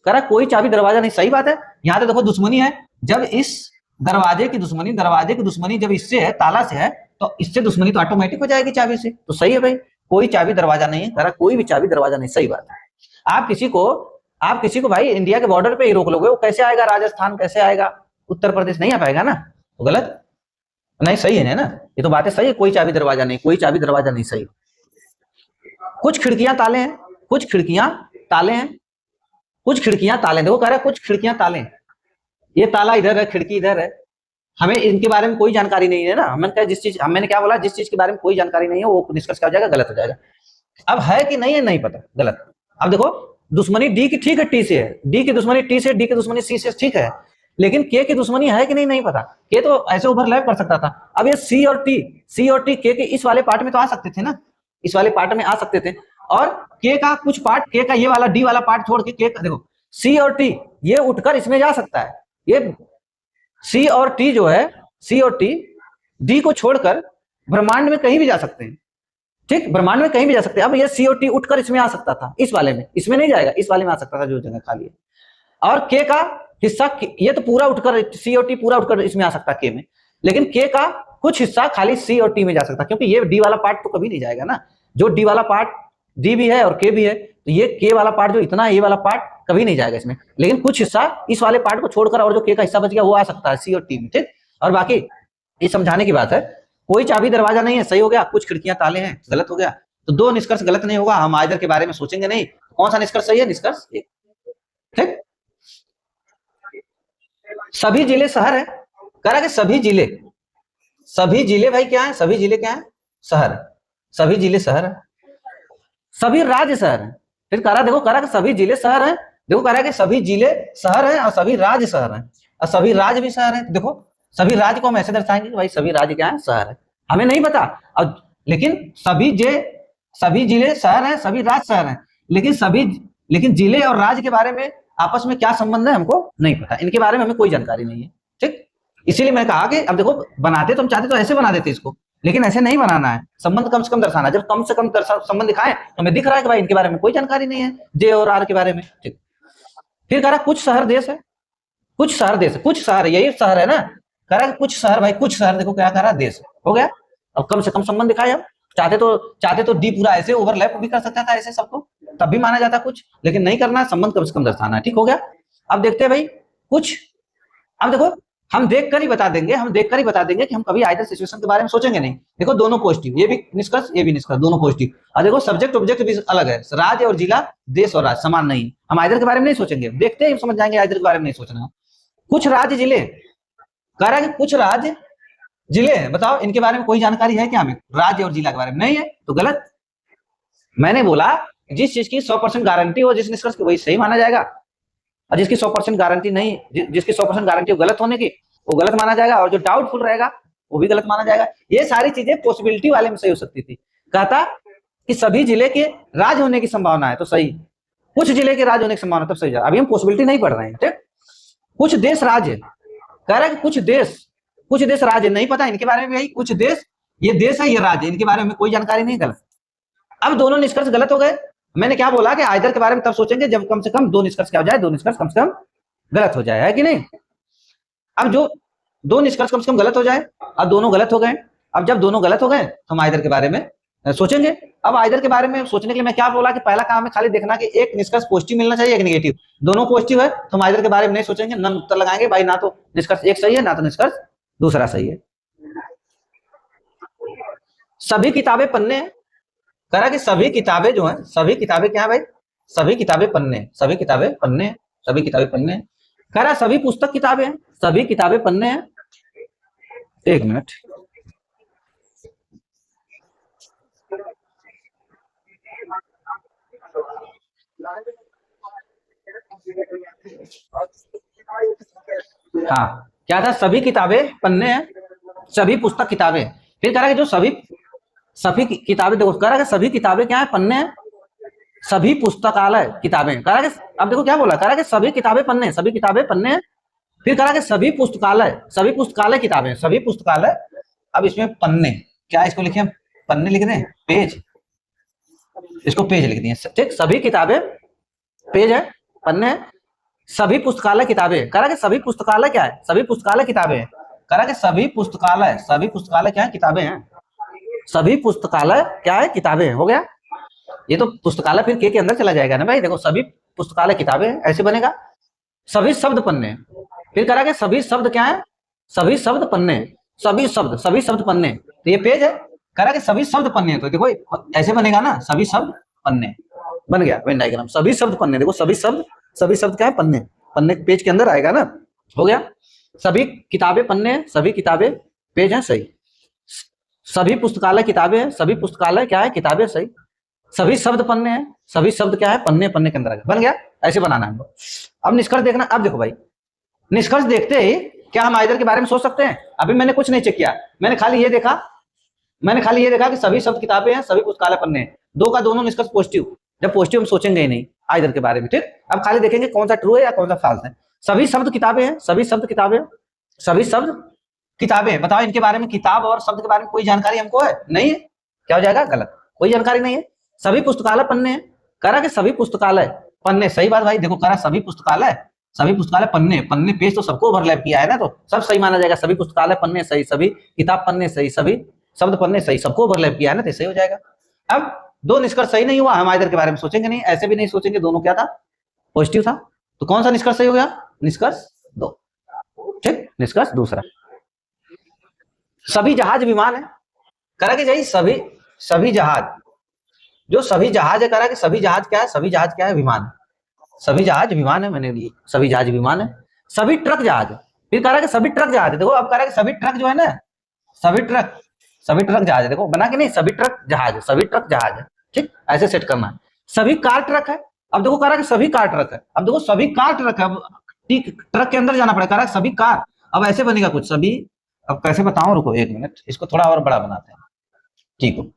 कह रहा कोई चाबी दरवाजा नहीं, सही बात है, यहाँ तो देखो दुश्मनी है, जब इस दरवाजे की दुश्मनी जब इससे है, ताला से है, तो इससे दुश्मनी तो ऑटोमेटिक हो जाएगी चाबी से, तो सही है भाई, कोई चाबी दरवाजा नहीं है, कह रहा कोई भी चाबी दरवाजा नहीं, सही बात है। आप किसी को भाई इंडिया के बॉर्डर पे ही रोक लोगे, वो कैसे आएगा, राजस्थान कैसे आएगा, उत्तर प्रदेश नहीं आ पाएगा ना, तो गलत नहीं, सही है ना, ये तो बातें सही है, कोई चाबी दरवाजा नहीं, कोई चाबी दरवाजा नहीं, सही। कुछ खिड़कियां ताले हैं, कुछ खिड़कियां ताले हैं, कुछ खिड़कियां ताले, देखो कह रहा है कुछ खिड़कियां ताले, ये ताला इधर है, खिड़की इधर है, हमें इनके बारे में कोई जानकारी नहीं है ना, मैंने क्या बोला, जिस चीज के बारे में कोई जानकारी नहीं है वो निष्कर्ष क्या हो जाएगा, गलत हो जाएगा। अब है कि नहीं है, नहीं पता, गलत। अब देखो दुश्मनी डी की ठीक है, टी से है, डी की दुश्मनी टी से, डी की दुश्मनी सी से, ठीक है, लेकिन के की दुश्मनी है कि नहीं, नहीं पता, के तो ऐसे ओवरलैप कर सकता था। अब ये सी और टी के इस वाले पार्ट में तो आ सकते थे ना, इस वाले पार्ट में आ सकते थे। और के का कुछ पार्ट, के का ये वाला डी वाला पार्ट छोड़ के के का देखो सी और टी ये उठकर इसमें जा सकता है। ये सी और टी जो है, सी और टी डी को छोड़कर ब्रह्मांड में कहीं भी जा सकते हैं। ठीक, ब्रह्मांड में कहीं भी जा सकते हैं। अब ये सी और टी उठकर इसमें आ सकता था, इस वाले में, इसमें नहीं जाएगा, इस वाले में आ सकता था जो जगह खाली है। और के का हिस्सा ये तो पूरा उठकर सी और टी पूरा उठकर इसमें आ सकता के में, लेकिन के का कुछ हिस्सा खाली सी और टी में जा सकता, क्योंकि ये डी वाला पार्ट तो कभी नहीं जाएगा ना। जो डी वाला पार्ट डी भी है और के भी है, तो ये के वाला पार्ट जो इतना है ये वाला पार्ट कभी नहीं जाएगा इसमें, लेकिन कुछ हिस्सा इस वाले पार्ट को छोड़कर और जो के का हिस्सा बच गया वो आ सकता है सी और टी में। ठीक, और बाकी ये समझाने की बात है। कोई चाबी दरवाजा नहीं है, सही हो गया। कुछ खिड़कियां ताले हैं, गलत हो गया। तो दो निष्कर्ष गलत नहीं होगा। हम आइदर के बारे में सोचेंगे नहीं। कौन सा निष्कर्ष सही है? निष्कर्ष एक। ठीक, सभी जिले शहर है, कह रहा कि सभी जिले भाई क्या है? सभी जिले क्या है? शहर। सभी जिले शहर है, सभी राज्य शहर है। फिर कह रहा देखो, कह रहा कि सभी जिले शहर है। देखो कह रहा कि सभी जिले शहर है और सभी राज्य शहर है और सभी राज्य भी शहर है। देखो सभी राज्य को हम ऐसे दर्शाएंगे कि भाई सभी राज्य क्या है? शहर है। हमें नहीं पता और लेकिन सभी जिले शहर है, सभी राज्य शहर है, लेकिन जिले और राज्य के बारे में आपस में क्या संबंध है हमको नहीं पता। इनके बारे में हमें कोई जानकारी नहीं है। ठीक, इसीलिए मैं कहा कि अब देखो बनाते तो हम चाहते तो ऐसे बना देते इसको, लेकिन ऐसे नहीं बनाना है। संबंध कम से कम दर्शाना। जब कम से कम संबंध दिखाएं तो हमें दिख रहा है कि भाई इनके बारे में कोई जानकारी नहीं है, जे और आर के बारे में। ठीक, फिर कह रहा कुछ शहर देश है, कुछ शहर देश है, कुछ शहर, यही शहर है ना। कह रहा कुछ शहर, भाई कुछ शहर देखो क्या कह रहा देश हो गया। अब कम से कम संबंध दिखाए। अब चाहते तो डी पूरा ऐसे ओवरलैप भी कर सकता था ऐसे सबको, तब भी माना जाता कुछ, लेकिन नहीं करना है। संबंध कम से कम दर्शाना है। ठीक हो गया। अब देखते हैं भाई कुछ, अब देखो हम देखकर ही बता देंगे कि हम कभी आइदर सिचुएशन के बारे में सोचेंगे नहीं। देखो दोनों पॉजिटिव, ये भी निष्कर्ष ये भी निष्कर्ष, दोनों पॉजिटिव। और देखो सब्जेक्ट ऑब्जेक्ट भी अलग है, राज्य और जिला, देश और राज्य समान नहीं। हम आइदर के बारे में नहीं सोचेंगे, देखते ही समझ जाएंगे आइदर के बारे में नहीं सोचना। कुछ राज्य जिले, कह रहा है कि कुछ राज्य जिले हैं, बताओ इनके बारे में कोई जानकारी है क्या हमें? राज्य और जिला के बारे में नहीं है, तो गलत। मैंने बोला जिस चीज की 100% गारंटी हो जिस निष्कर्ष की, वही सही माना जाएगा, और जिसकी 100% गारंटी नहीं, जिसकी 100% गारंटी हो गलत होने की, वो गलत माना जाएगा, और जो डाउटफुल रहेगा वो भी गलत माना जाएगा। ये सारी चीजें पॉसिबिलिटी वाले में सही हो सकती थी। कहता कि सभी जिले के राज्य होने की संभावना है, तो सही। कुछ जिले के राज्य होने की संभावना, तब सही जाएगा। अभी हम पॉसिबिलिटी नहीं पढ़ रहे हैं। ठीक, कुछ देश राज्य, कह रहा है कि कुछ देश राज्य, नहीं पता इनके बारे में। यही कुछ देश, ये देश है ये राज्य, इनके बारे में कोई जानकारी नहीं, गलत। अब दोनों निष्कर्ष गलत हो गए। मैंने क्या बोला कि आइदर के बारे में तब सोचेंगे जब कम से कम दो निष्कर्ष क्या हो जाए, दो निष्कर्ष कम से कम गलत हो जाए, है कि नहीं? अब जो दो निष्कर्ष कम से कम गलत हो जाए, अब दोनों गलत हो गए। अब जब दोनों गलत हो गए तो हम आइदर के बारे में सोचेंगे। अब आइदर के बारे में सोचने के लिए मैं क्या बोला कि पहला काम है खाली देखना कि एक निष्कर्ष पॉजिटिव मिलना चाहिए, एक नेगेटिव। दोनों पॉजिटिव है तो हम आइदर के बारे में नहीं सोचेंगे, न उत्तर लगाएंगे भाई, ना तो निष्कर्ष एक सही है ना तो निष्कर्ष दूसरा सही है। सभी किताबें पन्ने, कह रहा कि सभी किताबें जो है, सभी किताबें क्या है भाई? सभी किताबें पन्ने, सभी किताबें पन्ने, सभी किताबें पन्ने। कह रहा सभी पुस्तक किताबें हैं, सभी किताबें पन्ने हैं। एक मिनट, हाँ क्या था? सभी किताबें पन्ने हैं, सभी पुस्तक किताबें। फिर कह रहा कि जो सभी किताबें, देखो कह रहा कि सभी किताबें क्या है? पन्ने हैं, सभी पुस्तकालय किताबें। कह रहा कि अब देखो क्या बोला, कह रहा कि सभी किताबें पन्ने, सभी किताबें पन्ने हैं। फिर कह रहा कि सभी पुस्तकालय किताबें, सभी पुस्तकालय। अब इसमें पन्ने क्या, इसको लिखे पन्ने लिख दें, पेज, इसको पेज लिख दिए। ठीक, सभी किताबें पेज है, पन्ने है, सभी पुस्तकालय किताबें। कह रहा कि सभी पुस्तकालय क्या है? सभी पुस्तकालय किताबें। कह रहा कि सभी पुस्तकालय क्या है? किताबें हैं। सभी पुस्तकालय क्या है? किताबें। हो गया। ये तो पुस्तकालय फिर के अंदर चला जाएगा ना भाई। देखो सभी पुस्तकालय किताबें ऐसे बनेगा। सभी शब्द पन्ने, फिर कह रहा कि सभी शब्द क्या है? सभी शब्द पन्ने, सभी शब्द पन्ने, तो ये पेज है। कह रहा कि सभी शब्द पन्ने, तो देखो ऐसे बनेगा ना, सभी शब्द पन्ने बन गया वेन डायग्राम। सभी शब्द पन्ने, देखो सभी शब्द क्या है? पन्ने, पन्ने पेज के अंदर आएगा ना। हो गया। सभी किताबें पन्ने, सभी किताबें पेज है, सही। सभी पुस्तकालय किताबें हैं, सभी पुस्तकालय क्या है? किताबें, सही। सभी शब्द पन्ने हैं, सभी शब्द क्या है? पन्ने, पन्ने के अंदर आएगा। बन गया। ऐसे बनाना है। अब निष्कर्ष देखना। अब देखो भाई, निष्कर्ष देखते ही क्या हम आइदर के बारे में सोच सकते हैं? अभी मैंने कुछ नहीं चेक किया, मैंने खाली ये देखा मैंने खाली ये देखा कि सभी शब्द किताबें हैं, सभी पुस्तकालय पन्ने हैं, दो का दोनों निष्कर्ष पॉजिटिव। जब पॉजिटिव हम सोचेंगे ही नहीं आइदर के बारे में, ठीक। अब खाली देखेंगे कौन सा ट्रू है या कौन सा फॉल्स है। सभी शब्द किताबें हैं, सभी शब्द किताबें, सभी शब्द किताबें। बताओ इनके बारे में, किताब और शब्द के बारे में कोई जानकारी हमको है? नहीं है। क्या हो जाएगा? गलत, कोई जानकारी नहीं है। सभी पुस्तकालय पन्ने हैं, करा कि सभी पुस्तकालय पन्ने, सही बात भाई। देखो करा सभी पुस्तकालय पन्ने, पन्ने पेज तो सबको ओवरलैप किया है ना, तो सब सही माना जाएगा। सभी पुस्तकालय पन्ने सही, सभी किताब पन्ने सही, सभी शब्द पन्ने सही, सबको ओवरलैप किया है ना, तो सही हो जाएगा। अब दो निष्कर्ष सही नहीं हुआ, हम इधर के बारे में सोचेंगे नहीं, ऐसे भी नहीं सोचेंगे, दोनों क्या था? पॉजिटिव था। तो कौन सा निष्कर्ष सही हो गया? निष्कर्ष 2, ठीक। निष्कर्ष दूसरा, सभी जहाज विमान है, करा कि जाइए सभी जहाज, जो सभी जहाज है, करा कि सभी जहाज क्या है? सभी जहाज क्या है? विमान। सभी जहाज विमान है, मैंने लिए सभी जहाज विमान है। सभी ट्रक जहाज, फिर कह रहा है कि सभी ट्रक जहाज है। देखो अब कह रहा है कि सभी ट्रक जो है ना, सभी ट्रक जहाज है। देखो बना के नहीं, सभी ट्रक जहाज है, सभी ट्रक जहाज है, ठीक। ऐसे सेट करना है। सभी कार ट्रक है, अब देखो कह रहा है कि सभी कार ट्रक है। अब देखो सभी कार ट्रक है, अब ट्रक के अंदर जाना पड़ेगा, कह रहा है सभी कार। अब ऐसे बनेगा कुछ सभी, अब कैसे बताऊं, रुको 1 मिनट, इसको थोड़ा और बड़ा बनाते हैं, ठीक हो,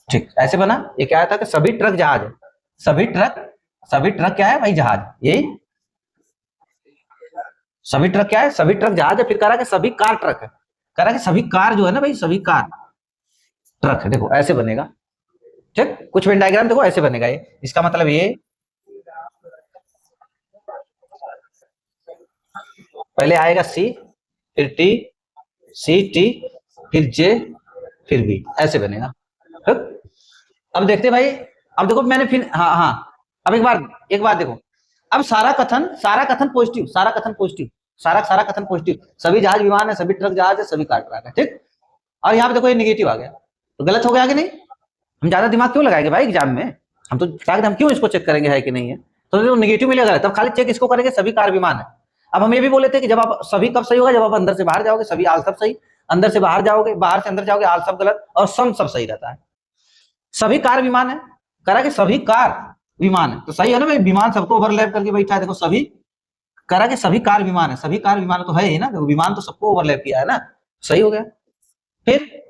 ठीक। ऐसे बना, ये क्या था कि सभी ट्रक जहाज है, सभी ट्रक क्या है भाई? जहाज। यही सभी ट्रक क्या है? सभी ट्रक जहाज है। फिर कह रहा है कि सभी कार ट्रक है, कह रहा है कि सभी कार जो है ना भाई, सभी कार ट्रक है। देखो ऐसे बनेगा, ठीक। कुछ वेन डायग्राम देखो ऐसे बनेगा ये, इसका मतलब ये पहले आएगा सी, फिर टी, सी टी, फिर जे, फिर बी, ऐसे बनेगा, ठीक। अब देखते भाई, अब देखो मैंने फिर, हाँ, अब एक बार देखो, अब सारा कथन पॉजिटिव, सारा कथन पॉजिटिव, सभी जहाज विमान है, सभी ट्रक जहाज है, सभी कार ट्रक है, ठीक। और यहाँ पे देखो ये निगेटिव आ गया, तो गलत हो गया कि नहीं? हम ज्यादा दिमाग क्यों लगाएंगे भाई एग्जाम में? हम तो हम क्यों इसको चेक करेंगे है कि नहीं है? तो निगेटिव मिलेगा, तब खाली चेक इसको करेंगे, सभी कार विमान है। अब हम ये भी बोले थे कि जब आप सभी कब सही होगा? जब आप अंदर से बाहर जाओगे, सभी आल सब सही, अंदर से बाहर जाओगे, बाहर से अंदर जाओगे, आल सब गलत, और सम सब सही रहता है। सभी कार विमान है, करा कि सभी कार विमान है, तो सही है ना भाई, विमान सबको ओवरलैप करके बैठा है। देखो सभी, करा कि सभी कार विमान है, सभी कार विमान तो है ही ना, देखो विमान तो सबको ओवरलैप किया है ना, सही हो गया। फिर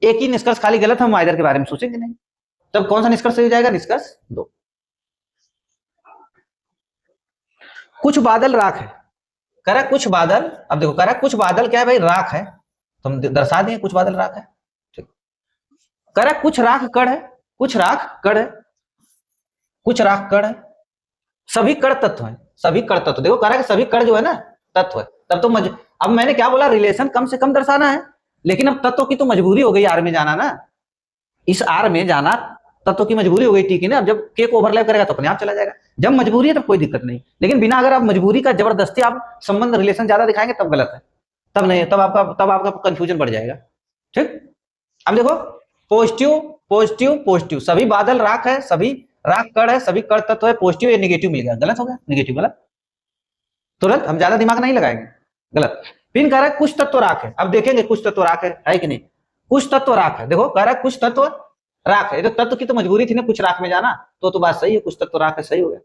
एक ही निष्कर्ष खाली गलत, हम इधर के बारे में सोचेंगे नहीं, तब कौन सा निष्कर्ष सही हो जाएगा? निष्कर्ष 2। कुछ बादल राख है, करा कुछ बादल, अब देखो करा कुछ बादल क्या है भाई? राख है, तो हम दर्शा दें कुछ बादल राख है, ठीक। करा कुछ राख कण है, कुछ राख कण है, कुछ राख कण है, सभी कण तत्व है, सभी कण तत्व। देखो कह रहा है कि सभी कण जो है ना तत्व है, तब तो अब मैंने क्या बोला? रिलेशन कम से कम दर्शाना है, लेकिन अब तत्व की तो मजबूरी हो गई आर में जाना ना, इस आर में जाना तत्व की मजबूरी हो गई, ठीक है ना। अब जब के को ओवरलैप करेगा तो अपने आप चला जाएगा, जब मजबूरी है तब कोई दिक्कत नहीं, लेकिन बिना अगर आप मजबूरी का जबरदस्ती आप संबंध रिलेशन ज्यादा दिखाएंगे तब गलत है, तब नहीं, तब आपका कंफ्यूजन बढ़ जाएगा, ठीक। अब देखो पॉजिटिव पॉजिटिव पॉजिटिव, सभी बादल राख है, सभी राख कण है, सभी कण तत्व है, पॉजिटिव, ये नेगेटिव मिल गया, गलत हो गया, नेगेटिव गलत, तुरंत हम ज्यादा दिमाग नहीं लगाएंगे, गलत। पिन कह रहा है कुछ तत्व राख है, अब देखेंगे कुछ तत्व राख है कि नहीं? कुछ तत्व राख है, देखो कह रहा है कुछ तत्व राख है, तो तत्व की तो मजबूरी थी ना कुछ राख में जाना, तो बात सही है, कुछ तत्व राख है, सही हो गया।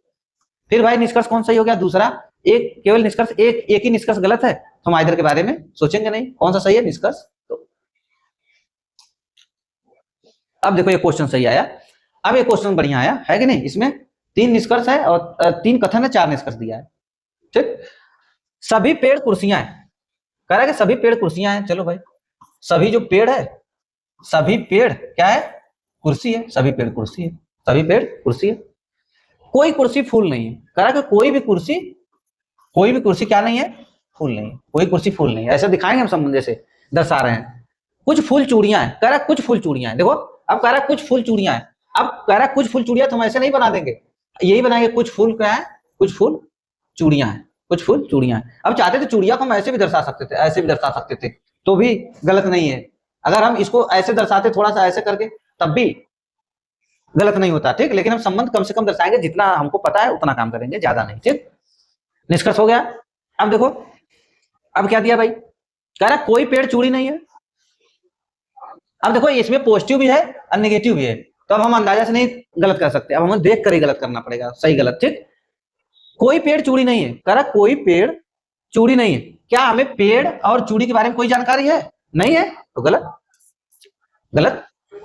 फिर भाई निष्कर्ष कौन सही हो गया? दूसरा, एक केवल निष्कर्ष, एक ही निष्कर्ष गलत है, तो हम इधर के बारे में सोचेंगे नहीं, कौन सा सही है? निष्कर्ष। तो अब देखो ये क्वेश्चन सही आया, अब ये क्वेश्चन बढ़िया आया है कि नहीं? इसमें 3 निष्कर्ष है और 3 कथन है, 4 निष्कर्ष दिया है, ठीक। सभी पेड़ कुर्सियां हैं, कह रहा है कि सभी पेड़ कुर्सियां हैं, चलो भाई सभी जो पेड़ है, सभी पेड़ क्या है? कुर्सी है, सभी पेड़ कुर्सी है, सभी पेड़ कुर्सी है। कोई कुर्सी फूल नहीं है, कह रहा है कि कोई भी कुर्सी क्या नहीं है? फूल नहीं है, कोई कुर्सी फूल नहीं है, ऐसा दिखाएंगे हम संबंध जैसे दर्शा रहे हैं। कुछ फूल चूड़ियां हैं, कह रहा है कुछ फूल चूड़ियां हैं, देखो अब कह रहा है कुछ फूल चूड़ियां हैं, अब कह रहा है कुछ फूल चूड़ियां, तो हम ऐसे नहीं बना देंगे, यही बनाएंगे कुछ फूल क्या है? कुछ फूल चूड़ियां हैं, कुछ फूल चूड़ियां हैं। अब चाहते थे चूड़ियां को हम ऐसे भी दर्शा सकते थे, ऐसे भी दर्शा सकते थे, तो भी गलत नहीं है। अगर हम इसको ऐसे दर्शाते, थोड़ा सा ऐसे करके, तब भी गलत नहीं होता, ठीक। लेकिन हम संबंध कम से कम दर्शाएंगे, जितना हमको पता है उतना काम करेंगे, ज्यादा नहीं, ठीक। निष्कर्ष हो गया। अब देखो अब क्या दिया भाई? कह रहा कोई पेड़ चूड़ी नहीं है। अब देखो इसमें पॉजिटिव भी है और नेगेटिव भी है, तो अब हम अंदाजा से नहीं गलत कर सकते, अब हमें देख कर ही गलत करना पड़ेगा, सही गलत, ठीक। कोई पेड़ चूड़ी नहीं है, कह रहा कोई पेड़ चूड़ी नहीं है। क्या हमें पेड़ और चूड़ी के बारे में कोई जानकारी है? नहीं है तो गलत, गलत।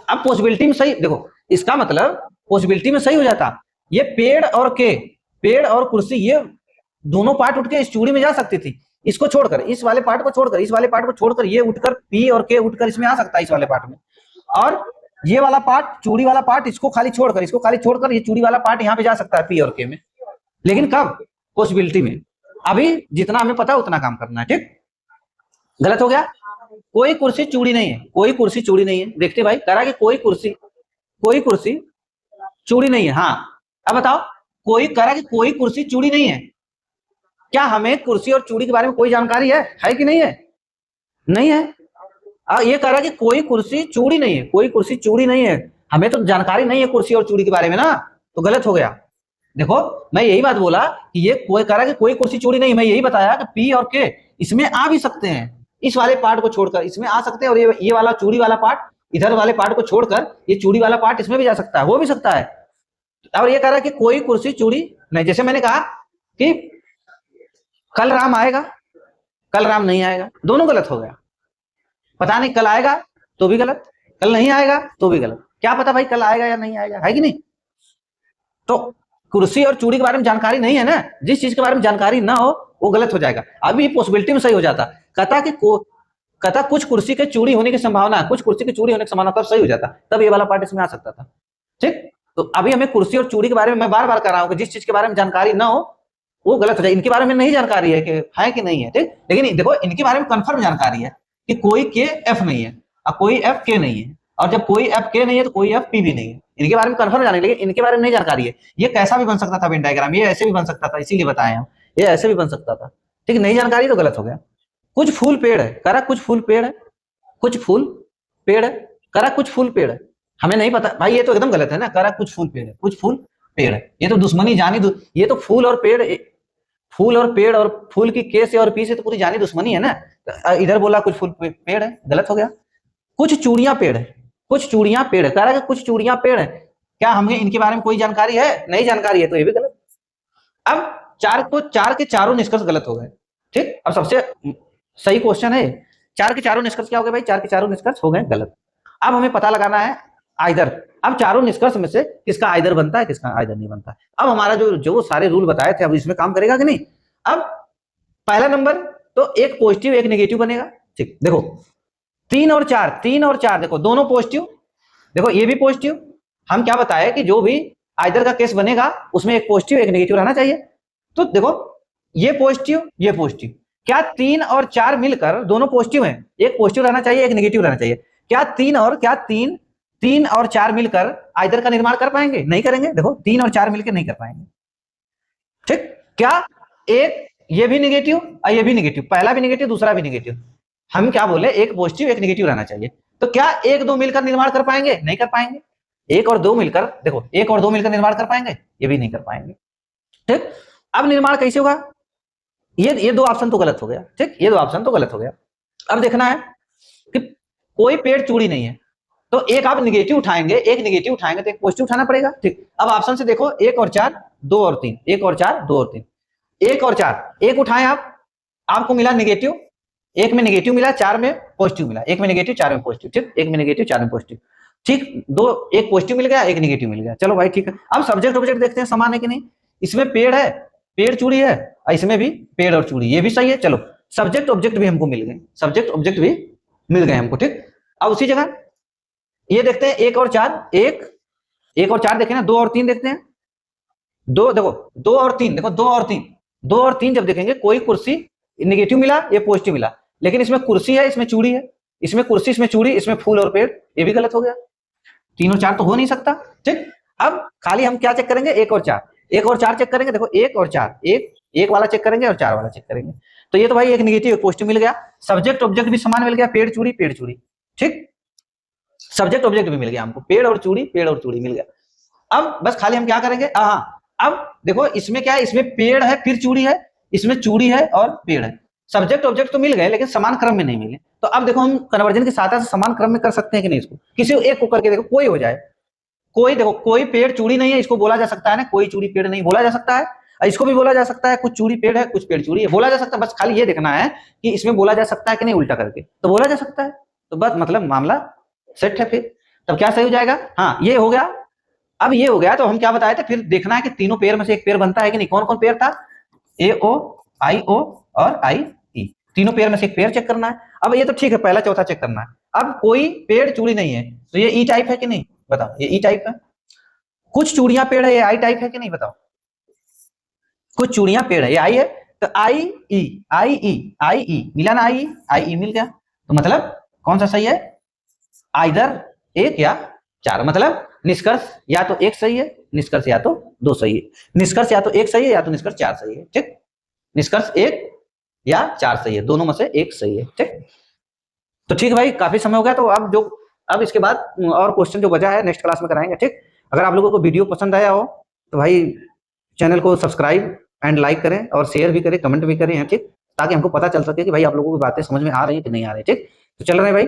अब पॉसिबिलिटी में सही, देखो इसका मतलब पॉसिबिलिटी में सही हो जाता, ये पेड़ और के, पेड़ और कुर्सी, ये दोनों पार्ट उठ के इस चूड़ी में जा सकती थी, इसको छोड़कर, इस वाले पार्ट को छोड़कर, इस वाले पार्ट को छोड़कर ये उठकर पी और के उठकर इसमें आ सकता है, इस वाले पार्ट में। और ये वाला पार्ट, चूड़ी वाला पार्ट, इसको खाली छोड़कर, इसको खाली छोड़कर ये चूड़ी वाला पार्ट यहाँ पे जा सकता है पी और के में। लेकिन कब? पॉसिबिलिटी में। अभी जितना हमें पता है उतना काम करना है, ठीक। गलत हो गया। कोई कुर्सी चूड़ी नहीं है, कोई कुर्सी चूड़ी नहीं है। देखते भाई, करा कि कोई कुर्सी चूड़ी नहीं है। हाँ, अब बताओ, कोई करा कि कोई कुर्सी चूड़ी नहीं है, क्या हमें कुर्सी और चूड़ी के बारे में कोई जानकारी है कि नहीं है? नहीं है। ये कह रहा कि कोई कुर्सी चूड़ी नहीं है, कोई कुर्सी चूड़ी नहीं है, हमें तो जानकारी नहीं है कुर्सी और चूड़ी के बारे में ना, तो गलत हो गया। देखो मैं यही बात बोला कि ये कोई कह रहा कि कोई कुर्सी चूड़ी नहीं, मैं यही बताया कि पी और के इसमें आ भी सकते हैं, इस वाले पार्ट को छोड़कर इसमें आ सकते हैं, और ये वाला चूड़ी वाला पार्ट, इधर वाले पार्ट को छोड़कर ये चूड़ी वाला पार्ट इसमें भी जा सकता है, हो भी सकता है। और ये कह रहा है कि कोई कुर्सी चूड़ी नहीं। जैसे मैंने कहा कि कल राम आएगा, कल राम नहीं आएगा, दोनों गलत हो गया। पता नहीं कल आएगा तो भी गलत, कल नहीं आएगा तो भी गलत। क्या पता भाई कल आएगा या नहीं आएगा, है कि नहीं? तो कुर्सी और चूड़ी के बारे में जानकारी नहीं है ना, जिस चीज के बारे में जानकारी ना हो वो गलत हो जाएगा। अभी पॉसिबिलिटी में सही हो जाता, कहता कुछ कुर्सी के चूड़ी होने की संभावना है, कुछ कुर्सी की चूड़ी होने की संभावना, तब सही हो जाता, तब ये वाला पार्ट इसमें आ सकता था, ठीक। तो अभी हमें कुर्सी और चूड़ी के बारे में मैं बार बार कह रहा हूं कि जिस चीज के बारे में जानकारी ना हो वो गलत हो जाए। इनके बारे में नहीं जानकारी है कि नहीं है, ठीक। लेकिन देखो इनके बारे में कंफर्म जानकारी है कि कोई के एफ नहीं है और कोई एफ के नहीं है, और जब कोई एफ के नहीं है तो कोई एफ पी भी नहीं है। इनके बारे में कंफर्म जाने, लेकिन इनके बारे में नहीं जानकारी है। ये कैसा भी बन सकता था वेन डायग्राम, ये ऐसे भी बन सकता था, इसीलिए बताए हम, ये ऐसे भी बन सकता था, ठीक। नहीं जानकारी तो गलत हो गया। कुछ फूल पेड़ है, करा कुछ फूल पेड़ है, कुछ फूल पेड़ है, करा कुछ फूल पेड़ है, हमें नहीं पता भाई, ये तो एकदम गलत है ना। करा कुछ फूल पेड़ है, कुछ फूल पेड़ है, ये तो दुश्मनी जानी, ये तो फूल और पेड़, फूल और पेड़, और फूल की के से और पी से तो पूरी जानी दुश्मनी है ना। इधर बोला कुछ फूल पेड़ है, गलत हो गया। कुछ चूड़ियां पेड़ है, कुछ चूड़ियां पेड़ है, कह रहा है कुछ चूड़ियां पेड़ है, क्या हमें इनके बारे में कोई जानकारी है? नहीं जानकारी है, तो ये भी गलत। अब चार के चारों निष्कर्ष गलत हो गए, ठीक। अब सबसे सही क्वेश्चन है, चार के चारों निष्कर्ष क्या हो गए भाई? चार के चारों निष्कर्ष हो गए गलत। अब हमें पता लगाना है आइदर। अब चारों निष्कर्ष में से किसका आइदर बनता है, किसका आइदर नहीं बनता है। अब हमारा जो सारे रूल बताए थे, अब इसमें काम करेगा कि नहीं? अब पहला नंबर तो एक पॉजिटिव एक नेगेटिव बनेगा, ठीक। देखो 3 और 4 देखो दोनों पॉजिटिव, देखो ये भी पॉजिटिव। हम क्या बताए कि जो भी आइदर का केस बनेगा उसमें एक पॉजिटिव एक नेगेटिव रहना चाहिए। तो देखो ये पॉजिटिव ये पॉजिटिव, क्या 3 और 4 मिलकर दोनों पॉजिटिव हैं, एक पॉजिटिव रहना चाहिए एक नेगेटिव रहना चाहिए। क्या 3 और 4 मिलकर आइदर का निर्माण कर पाएंगे? नहीं करेंगे। देखो 3 और 4 मिलकर नहीं कर पाएंगे, ठीक। क्या एक ये भी नेगेटिव और ये भी नेगेटिव, पहला भी नेगेटिव दूसरा भी नेगेटिव, हम क्या बोले एक पॉजिटिव एक नेगेटिव रहना चाहिए। तो क्या 1-2 मिलकर निर्माण कर पाएंगे? नहीं कर पाएंगे। 1 और 2 मिलकर, देखो 1 और 2 मिलकर निर्माण कर पाएंगे? ये भी नहीं कर पाएंगे, ठीक। अब निर्माण कैसे होगा? ये 2 ऑप्शन तो गलत हो गया, ठीक। ये 2 ऑप्शन तो गलत हो गया। अब देखना है कि कोई पेड़ चूड़ी नहीं है, तो एक आप नेगेटिव उठाएंगे एक नेगेटिव उठाएंगे तो एक पॉजिटिव उठाना पड़ेगा, ठीक। अब ऑप्शन से देखो 1 और 4 2 और 3, 1 और 4 2 और 3, 1 और 4, एक उठाएं आप, आपको मिला नेगेटिव, एक में नेगेटिव मिला 4 में पॉजिटिव मिला, एक में नेगेटिव 4 में पॉजिटिव, ठीक। एक में नेगेटिव 4 में पॉजिटिव, ठीक। दो, एक पॉजिटिव मिल गया एक नेगेटिव मिल गया, चलो भाई ठीक है। अब सब्जेक्ट ऑब्जेक्ट देखते हैं समान है कि नहीं। इसमें पेड़ है, पेड़ चूड़ी है, इसमें भी पेड़ और चूड़ी, ये भी सही है। चलो सब्जेक्ट ऑब्जेक्ट भी हमको मिल गए, सब्जेक्ट ऑब्जेक्ट भी मिल गए हमको, ठीक। अब उसी जगह ये देखते हैं 1 और 4, 1 और 4 देखें ना, 2 और 3 देखते हैं। 2 देखो 2 और 3 देखो 2 और 3, 2 और 3 जब देखेंगे कोई कुर्सी नेगेटिव मिला ये पॉजिटिव मिला, लेकिन इसमें कुर्सी है इसमें चूड़ी है, इसमें कुर्सी इसमें चूड़ी इसमें फूल और पेड़, ये भी गलत हो गया। 3 और 4 तो हो नहीं सकता, ठीक। अब खाली हम क्या चेक करेंगे? 1 और 4, 1 और 4 चेक करेंगे। देखो 1 और 4, एक वाला चेक करेंगे और 4 वाला चेक करेंगे, तो ये तो भाई एक नेगेटिव एक पॉजिटिव मिल गया। सब्जेक्ट ऑब्जेक्ट भी समान मिल गया, पेड़ चूड़ी, ठीक। सब्जेक्ट ऑब्जेक्ट भी मिल गया हमको, पेड़ और चूड़ी मिल गया। अब बस खाली हम क्या करेंगे, अब देखो इसमें क्या है, इसमें पेड़ है फिर चूड़ी है, इसमें चूड़ी है और पेड़ है। सब्जेक्ट ऑब्जेक्ट तो मिल गए लेकिन समान क्रम में नहीं मिले। तो अब देखो हम कन्वर्जन की सहायता से समान क्रम में कर सकते हैं कि नहीं। इसको किसी एक को करके देखो, कोई हो जाए, कोई देखो कोई पेड़ चूड़ी नहीं है इसको बोला जा सकता है ना, कोई चूड़ी पेड़ नहीं बोला जा सकता है। इसको भी बोला जा सकता है कुछ चूड़ी पेड़ है कुछ पेड़ चूड़ी है, बोला जा सकता है, बस खाली ये देखना है कि इसमें बोला जा सकता है कि नहीं उल्टा करके, तो बोला जा सकता है, तो बस मतलब मामला सेट है। फिर तब क्या सही हो जाएगा, हाँ ये हो गया। अब ये हो गया तो हम क्या बताए थे, फिर देखना है कि तीनों पेयर में से एक पेयर बनता है कि नहीं। कौन कौन पेयर था, ए ओ आई ओ और आई ई, तीनों पेयर में से एक पेयर चेक करना है। अब ये तो ठीक है, पहला चौथा चेक करना है। अब कोई पेड़ चूड़ी नहीं है तो ये ई टाइप है कि नहीं, बताओ, ये ई टाइप है। कुछ चूड़ियां पेड़ है, ये आई टाइप है कि नहीं, बताओ। कुछ चूड़ियां पेड़ है, ये आई है, तो आई ई आई ई आई ई मिला ना, आई ई मिल गया, तो मतलब कौन सा सही है, आइदर एक या चार, मतलब निष्कर्ष या तो एक सही है, निष्कर्ष या तो दो सही है, निष्कर्ष या तो एक सही है या तो निष्कर्ष चार सही है, ठीक। निष्कर्ष एक या चार सही है, दोनों में से एक सही है, ठीक। तो ठीक है भाई, काफी समय हो गया, तो अब इसके बाद और क्वेश्चन जो बचा है नेक्स्ट क्लास में कराएंगे, ठीक। अगर आप लोगों को वीडियो पसंद आया हो तो भाई चैनल को सब्सक्राइब एंड लाइक करें और शेयर भी करें, कमेंट भी करें, ठीक, ताकि हमको पता चल सके कि भाई आप लोगों की बातें समझ में आ रही है कि नहीं आ रही है, ठीक। तो चल रहे हैं भाई।